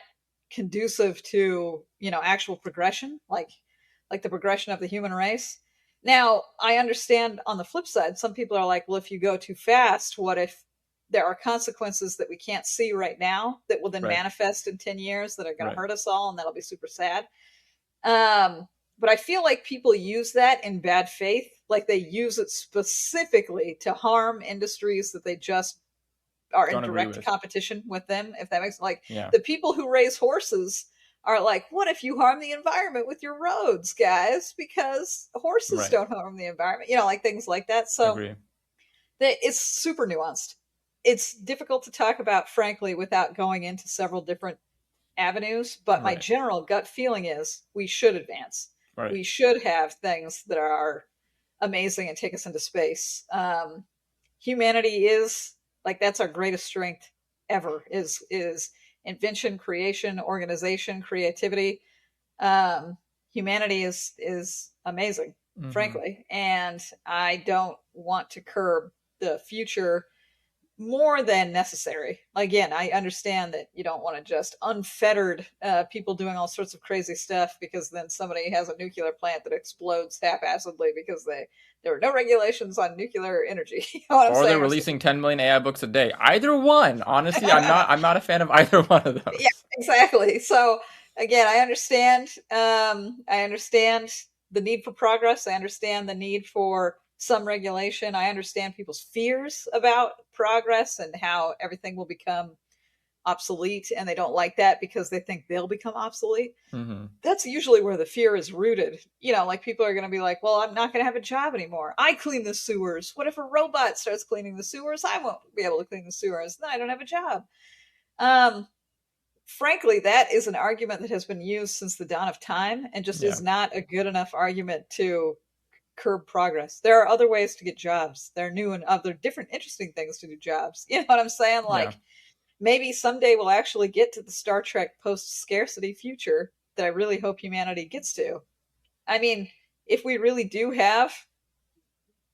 conducive to actual progression, like the progression of the human race. Now I understand on the flip side, some people are like, well, if you go too fast, what if there are consequences that we can't see right now that will then Right. manifest in 10 years that are going to Right. hurt us all, and that'll be super sad. But I feel like people use that in bad faith. Like they use it specifically to harm industries that they just are in Don't agree direct with. competition with them. If that makes, like, Yeah. the people who raise horses are like, what if you harm the environment with your roads, guys? Because horses Right. don't harm the environment, like things like that. So Agree. it's super nuanced. It's difficult to talk about, frankly, without going into several different avenues. But my Right. general gut feeling is we should advance. Right. We should have things that are amazing and take us into space. Humanity is like, that's our greatest strength ever, is invention, creation, organization, creativity. Humanity is amazing, Mm-hmm. frankly, and I don't want to curb the future more than necessary. Again, I understand that you don't want to just unfettered people doing all sorts of crazy stuff, because then somebody has a nuclear plant that explodes haphazardly because there were no regulations on nuclear energy. You know what I'm Or they're saying? releasing 10 million AI books a day. Either one. Honestly, I'm not a fan of either one of Yeah, those. exactly. So again, I understand. I understand the need for progress. I understand the need for some regulation. I understand people's fears about progress and how everything will become obsolete, and they don't like that because they think they'll become obsolete. Mm-hmm. That's usually where the fear is rooted. Like, people are going to be like, well, I'm not going to have a job anymore. I clean the sewers. What if a robot starts cleaning the sewers? I won't be able to clean the sewers. Then I don't have a job. Um, Frankly, that is an argument that has been used since the dawn of time and just Yeah. is not a good enough argument to curb progress. There are other ways to get jobs. There are new and other different interesting things to do jobs. You know what I'm saying? Yeah. Like, maybe someday we'll actually get to the Star Trek post scarcity future that I really hope humanity gets to. I mean, if we really do have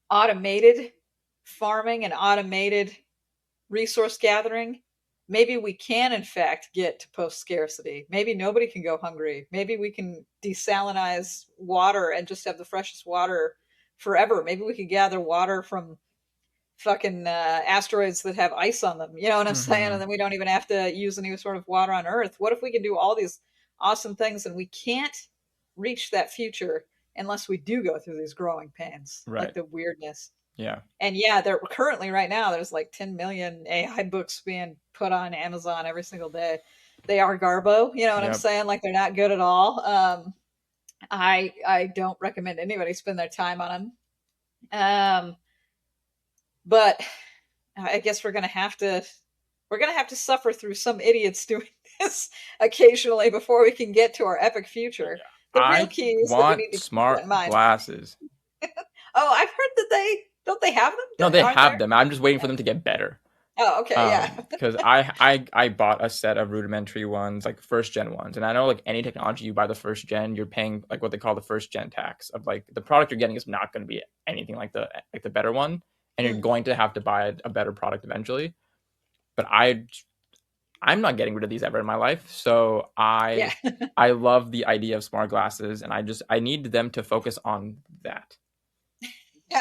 automated farming and automated resource gathering, maybe we can, in fact, get to post scarcity. Maybe nobody can go hungry. Maybe we can desalinize water and just have the freshest water forever. Maybe we could gather water from fucking asteroids that have ice on them. You know what I'm saying? Mm-hmm. And then we don't even have to use any sort of water on Earth. What if we can do all these awesome things and we can't reach that future unless we do go through these growing pains, like Right. the weirdness? Yeah. And yeah, there currently right now there's like 10 million AI books being put on Amazon every single day. They are garbo, you know what I'm Yep. saying? Like, they're not good at all. I don't recommend anybody spend their time on them. But I guess we're gonna have to suffer through some idiots doing this occasionally before we can get to our epic future. The real I key is that we want need to keep that smart in mind. glasses. Oh, I've heard that they don't they have No, them? they Aren't have there? them. I'm just waiting for them to get better. Oh, okay, yeah. Because I bought a set of rudimentary ones, like first gen ones, and I know like any technology you buy the first gen, you're paying like what they call the first gen tax of like the product you're getting is not going to be anything like the better one, and you're Mm. going to have to buy a better product eventually. But I'm not getting rid of these ever in my life, so Yeah. I love the idea of smart glasses, and I need them to focus on that.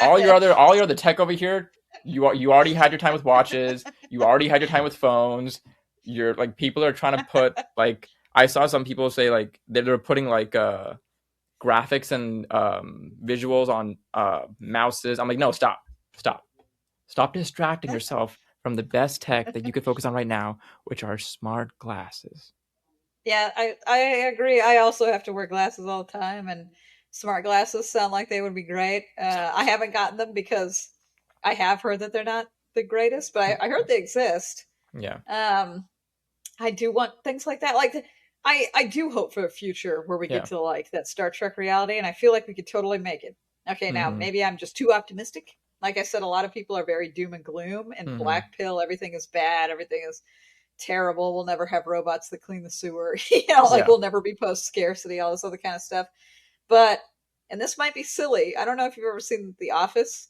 All your other tech over here, you already had your time with watches, you already had your time with phones. You're like, people are trying to put like, I saw some people say like they're putting like graphics and visuals on mouses. I'm like, no, stop stop distracting yourself from the best tech that you could focus on right now, which are smart glasses. Yeah, I agree. I also have to wear glasses all the time, and smart glasses sound like they would be great. I haven't gotten them because I have heard that they're not the greatest, but I heard they exist. Yeah. Um, I do want things like that. Like, I do hope for a future where we get Yeah. to like that Star Trek reality, and I feel like we could totally make it. Okay, now Mm-hmm. maybe I'm just too optimistic. Like I said, a lot of people are very doom and gloom and Mm-hmm. black pill. Everything is bad. Everything is terrible. We'll never have robots that clean the sewer. Like, Yeah. we'll never be post scarcity. All this other kind of stuff. But, and this might be silly. I don't know if you've ever seen The Office.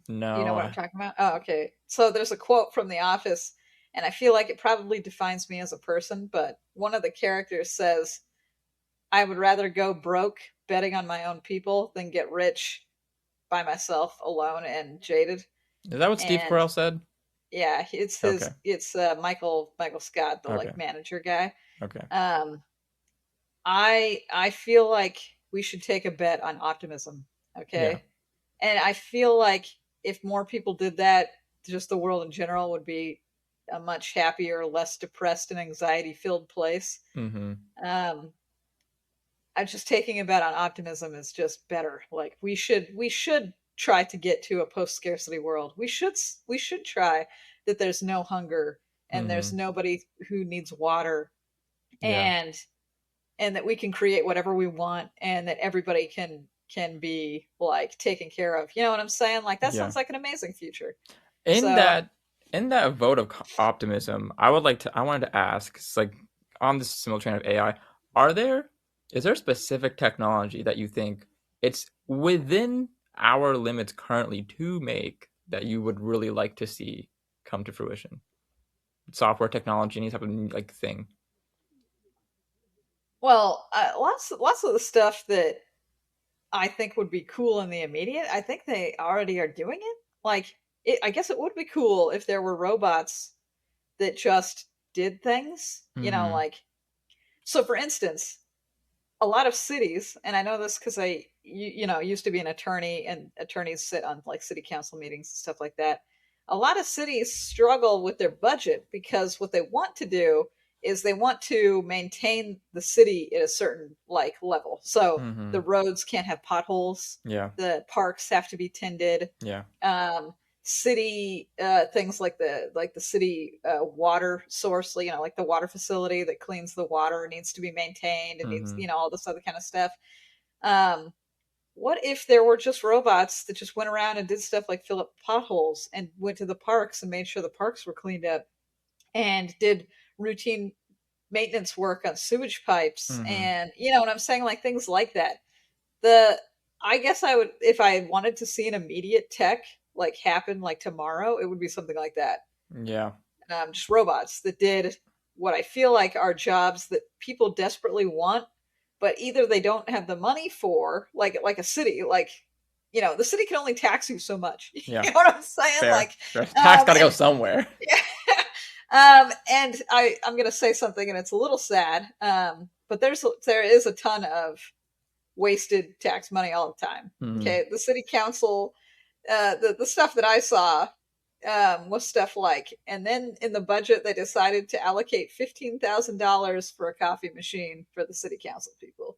You know No. what I'm talking about? Oh, okay. So there's a quote from The Office, and I feel like it probably defines me as a person, but one of the characters says, I would rather go broke betting on my own people than get rich by myself alone and jaded. Is that what Steve And Carell said? yeah, Okay. it's Michael Scott, the Okay. like manager guy. Okay. Um I feel like we should take a bet on optimism, Yeah. okay? And I feel like if more people did that, just the world in general would be a much happier, less depressed and anxiety filled place. Mm-hmm. I'm just taking a bet on optimism is just better. Like we should try to get to a post scarcity world. We should try that there's no hunger and there's Mm-hmm. nobody who needs water, Yeah. and that we can create whatever we want, and that everybody can be like taken care of. You know what I'm saying? Like that Yeah. sounds like an amazing future. In So, that in that vote of optimism, I wanted to ask, it's like on this similar train of AI, is there a specific technology that you think it's within our limits currently to make that you would really like to see come to fruition? Software technology, any type of like thing. well, lots of the stuff that I think would be cool in the immediate, I think they already are doing it. Like, I guess it would be cool if there were robots that just did things. You know, Mm-hmm. like, so for instance, a lot of cities, and I know this because used to be an attorney, and attorneys sit on like city council meetings and stuff like that. A lot of cities struggle with their budget because what they want to do is they want to maintain the city at a certain like level. So Mm-hmm. the roads can't have potholes, Yeah. the parks have to be tended, Yeah. um, city things like the city water source, you know, like the water facility that cleans the water needs to be maintained and needs, Mm-hmm. you know, all this other kind of stuff. um, what if there were just robots that just went around and did stuff like fill up potholes and went to the parks and made sure the parks were cleaned up and did routine maintenance work on sewage pipes, Mm-hmm. and you know what I'm saying, like things like that. The I guess I would, if I wanted to see an immediate tech like happen like tomorrow, it would be something like that. Yeah. Just robots that did what I feel like are jobs that people desperately want, but either they don't have the money for, like a city, like, you know, the city can only tax you so much. You Yeah. know what I'm saying? Fair. Like, Fair. Tax got to go and somewhere. yeah. And I'm gonna say something, and it's a little sad. But there is a ton of wasted tax money all the time. Mm-hmm. Okay, the city council, the stuff that I saw was stuff like, and then in the budget they decided to allocate $15,000 for a coffee machine for the city council people.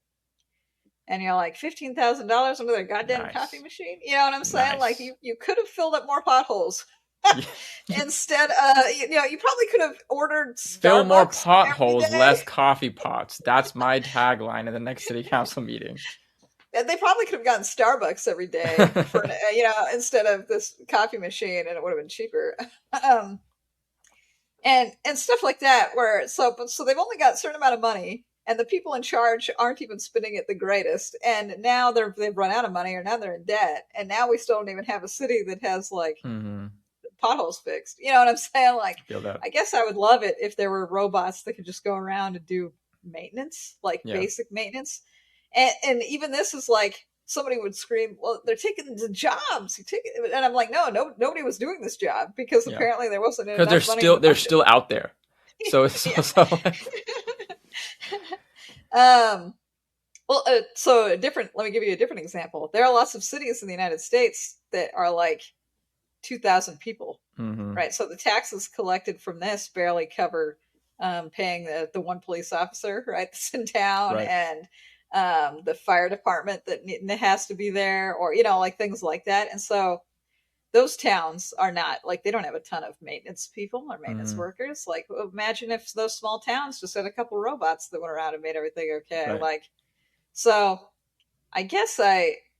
And you're like, $15,000 under their goddamn coffee Nice. machine? You know what I'm saying? Like Nice. you could have filled up more potholes. Yeah. Instead, you know, you probably could have ordered Fill more Starbucks every potholes, day. less coffee pots. That's my tagline at the next city council meeting. They probably could have gotten Starbucks every day for, you know, instead of this coffee machine, and it would have been cheaper. um, and stuff like that. Where so they've only got a certain amount of money, and the people in charge aren't even spending it the greatest. And now they've run out of money, or now they're in debt, and now we still don't even have a city that has like Mm-hmm. potholes fixed. You know what I'm saying? Like, Feel that. I guess I would love it if there were robots that could just go around and do maintenance, like Yeah. basic maintenance. And even this is like, somebody would scream, "Well, they're taking the jobs. You take it," and I'm like, no, nobody was doing this job because Yeah. apparently there wasn't Because they're enough money in still the budget. out there. So it's Yeah. so um. Well, so a different. Let me give you a different example. There are lots of cities in the United States that are like 2,000 people, mm-hmm. right? So the taxes collected from this barely cover paying the one police officer, right, that's in town, Right. and the fire department that has to be there, or you know, like things like that. And so those towns are not like, they don't have a ton of maintenance people or maintenance Mm-hmm. workers. Like, imagine if those small towns just had a couple robots that went around and made everything okay. Right. Like, so I guess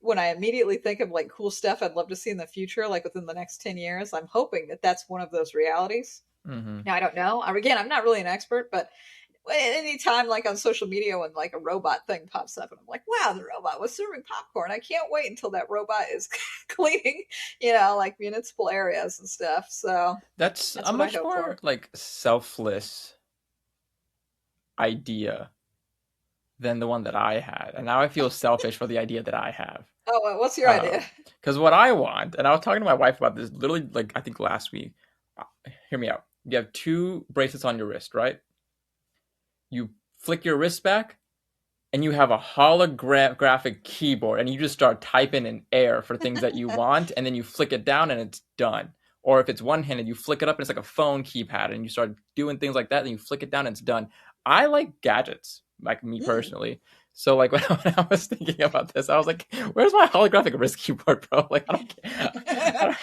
when I immediately think of like cool stuff I'd love to see in the future, like within the next 10 years, I'm hoping that that's one of those realities. Mm-hmm. Now, I don't know. Again, I'm not really an expert, but anytime like on social media when like a robot thing pops up and I'm like, wow, the robot was serving popcorn. I can't wait until that robot is cleaning, you know, like municipal areas and stuff. So That's that's a what I much hope more for. like selfless idea than the one that I had. And now I feel selfish for the idea that I have. Oh, well, what's your idea? Because what I want, and I was talking to my wife about this literally, like, I think last week. Hear me out. You have 2 bracelets on your wrist, right? You flick your wrist back, and you have a holographic keyboard, and you just start typing in air for things that you want, and then you flick it down, and it's done. Or if it's one-handed, you flick it up and it's like a phone keypad, and you start doing things like that, and you flick it down and it's done. I like gadgets, like me personally. So like when I was thinking about this, I was like, "Where's my holographic wrist keyboard, bro?" Like I don't care.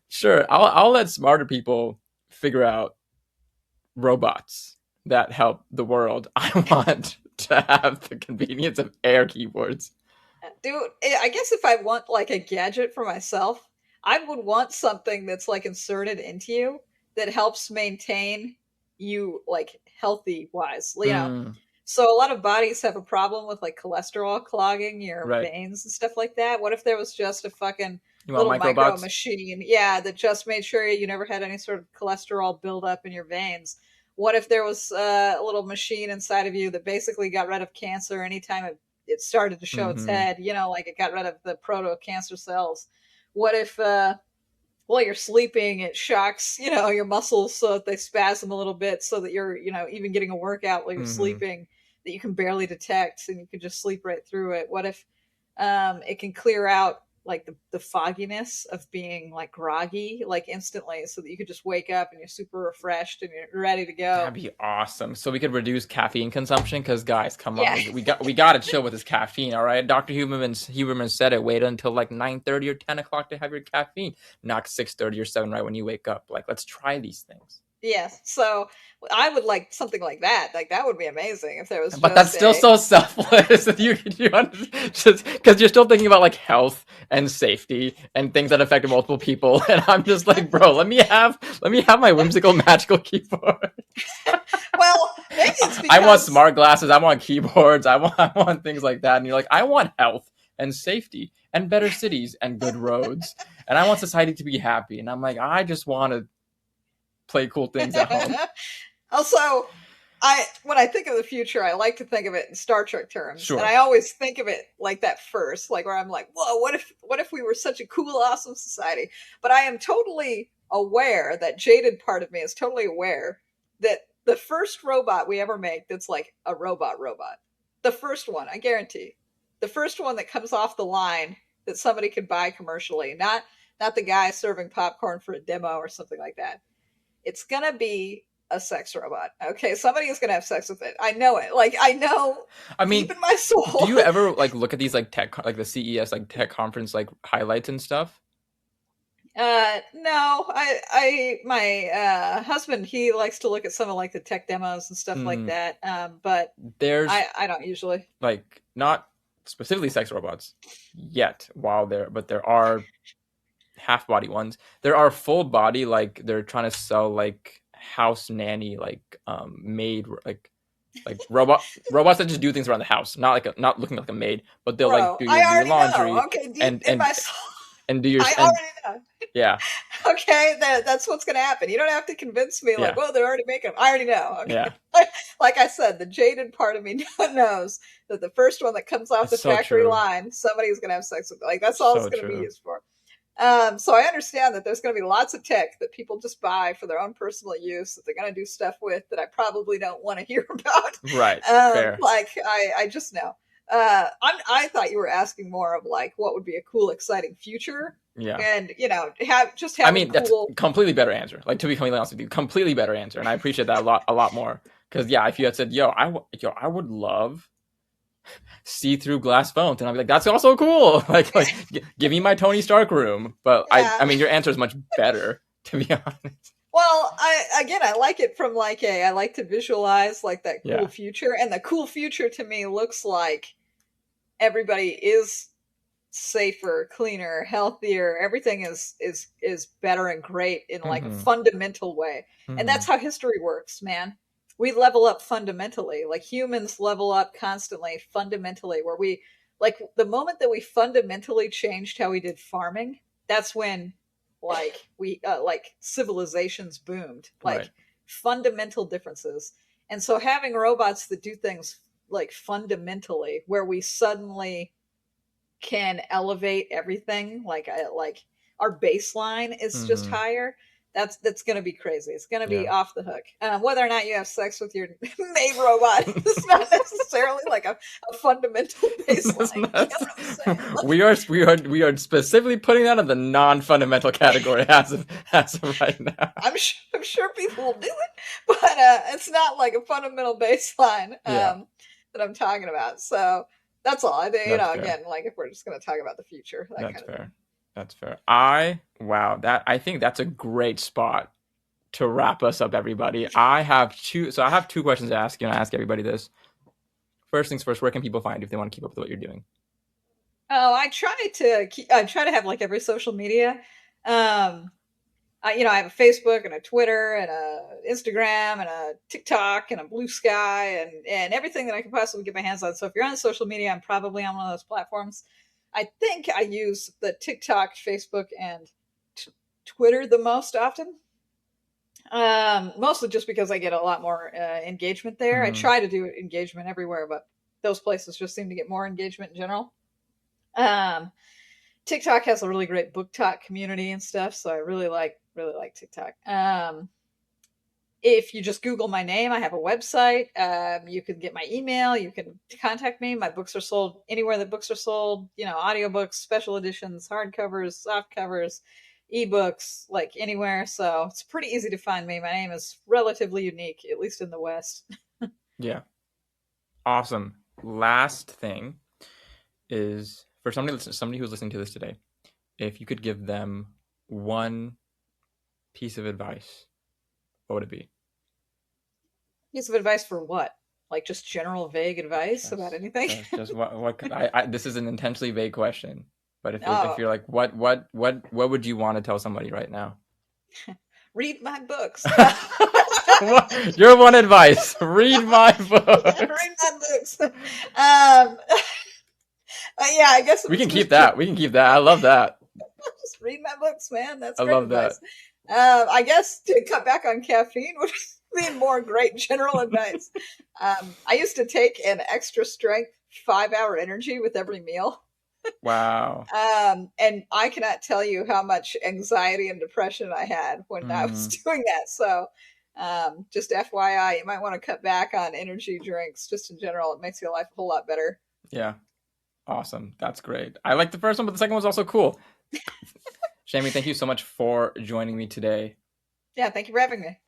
Sure, I'll let smarter people figure out robots that help the world. I want to have the convenience of air keyboards. Dude, I guess if I want like a gadget for myself, I would want something that's like inserted into you that helps maintain you like healthy wise, you know. So a lot of bodies have a problem with like cholesterol clogging your Right. veins and stuff like that. What if there was just a fucking You want little micro microbots? machine, yeah, that just made sure you never had any sort of cholesterol buildup in your veins? What if there was a little machine inside of you that basically got rid of cancer anytime it started to show its Mm-hmm. head, you know, like it got rid of the proto cancer cells? What if while you're sleeping it shocks, you know, your muscles so that they spasm a little bit so that you're, you know, even getting a workout while you're Mm-hmm. sleeping that you can barely detect and you can just sleep right through it? What if it can clear out like the fogginess of being like groggy like instantly so that you could just wake up and you're super refreshed and you're ready to That'd go? be awesome. So we could reduce caffeine consumption, because guys, come on, Yeah. we got to chill with this caffeine. All right, Dr. Huberman said it. Wait until like 9:30 or 10 o'clock to have your caffeine, not 6:30 or 7 right when you wake up. Like, let's try these things. Yes. So I would like something like that. Like that would be amazing if there was But that's just still a so selfless. Just because you're still thinking about like health and safety and things that affect multiple people, and I'm just like, bro, let me have my whimsical magical keyboard. well, maybe it's I want because smart glasses. I want keyboards. I want things like that. And you're like, I want health and safety and better cities and good roads, and I want society to be happy. And I'm like, I just want to play cool things at home. also I when I think of the future, I like to think of it in Star Trek terms, and Sure. I always think of it like that first, like where I'm like, "Whoa, what if we were such a cool, awesome society?" But I am totally aware that jaded part of me is totally aware that the first robot we ever make that's like a robot, the first one, I guarantee, the first one that comes off the line that somebody could buy commercially, not the guy serving popcorn for a demo or something like that. It's gonna be a sex robot. Okay, somebody is gonna have sex with it. I know it. Like I know I deep mean, in my do soul. you ever like look at these like like the CES like tech conference like highlights and stuff? No, my husband, he likes to look at some of like the tech demos and stuff like Mm, that. But there's I don't usually. like not specifically sex robots yet, but there are half body ones. There are full body, like they're trying to sell like house nanny, like maid, like robots that just do things around the house, not looking like a maid, but they'll like Bro, do I your already know. laundry Okay, deep and in my soul, and do your I and already know. yeah, Okay, that's what's going to happen. You don't have to convince me like, yeah, well, they're already making them. I already know. yeah. Okay. Like I said, the jaded part of me knows that the first one that comes off That's the so factory true. line, somebody's going to have sex with it. Like, that's all it's So going to be true. used for. So I understand that there's going to be lots of tech that people just buy for their own personal use that they're going to do stuff with that I probably don't want to hear about. Right. Fair. Like I just know. I thought you were asking more of like what would be a cool, exciting future, Yeah. and you know, I having mean, that's cool. completely better answer. Like, to be completely honest with you, completely better answer, and I appreciate that a lot more. Because yeah, if you had said, I would love see-through glass phones, and I'd be like, that's also cool. Give me my Tony Stark room. But I Yeah. mean, your answer is much better, to be honest. Well, I like it from like I like to visualize like that cool Yeah. future, and the cool future to me looks like everybody is safer, cleaner, healthier. Everything is better and great in like a Mm-hmm. fundamental way. And Mm-hmm. that's how history works, man. We level up fundamentally. Like humans level up constantly fundamentally where we like the moment that we fundamentally changed how we did farming, that's when like we like civilizations boomed. Right. Like fundamental differences. And so having robots that do things like fundamentally where we suddenly can elevate everything like our baseline is just Mm-hmm. higher. that's going to be crazy. It's going to be Yeah. off the hook. Whether or not you have sex with your maid robot is not necessarily like a fundamental baseline. You know what I'm saying? We are specifically putting that in the non-fundamental category as of right now. I'm sure people will do it, but it's not like a fundamental baseline Yeah. that I'm talking about. So that's all. I think, That's fair. again, like if we're just going to talk about the future, that That's kind of fair. thing. That's fair. I think that's a great spot to wrap us up, everybody. I have two questions to ask you, and I ask everybody this. First things first, where can people find you if they want to keep up with what you're doing? Oh, I try to have like every social media. I have a Facebook and a Twitter and a Instagram and a TikTok and a Blue Sky and everything that I can possibly get my hands on. So if you're on social media, I'm probably on one of those platforms. I think I use the TikTok, Facebook, and Twitter the most often. Mostly just because I get a lot more engagement there. I try to do engagement everywhere, but those places just seem to get more engagement in general. TikTok has a really great book talk community and stuff, so I really like TikTok. If you just Google my name, I have a website. You can get my email. You can contact me. My books are sold anywhere that books are sold. Audiobooks, special editions, hardcovers, soft covers, ebooks, like anywhere. So it's pretty easy to find me. My name is relatively unique, at least in the West. Yeah. Awesome. Last thing is for somebody who's listening to this today, if you could give them one piece of advice, what would it be? Piece of advice for what? Like just general vague advice about anything? Just what could I this is an intentionally vague question. But if Oh. you're like, what would you want to tell somebody right now? Read my books. Your one advice: read my books. Read my books. Yeah, I guess we can keep that. We can keep that. I love that. Just read my books, man. That's I great love advice. that. I guess to cut back on caffeine would be more great general advice. I used to take an extra strength 5-hour energy with every meal. Wow. And I cannot tell you how much anxiety and depression I had when I was doing that. So just FYI, you might want to cut back on energy drinks just in general. It makes your life a whole lot better. Yeah. Awesome. That's great. I like the first one, but the second one was also cool. Shami, thank you so much for joining me today. Yeah, thank you for having me.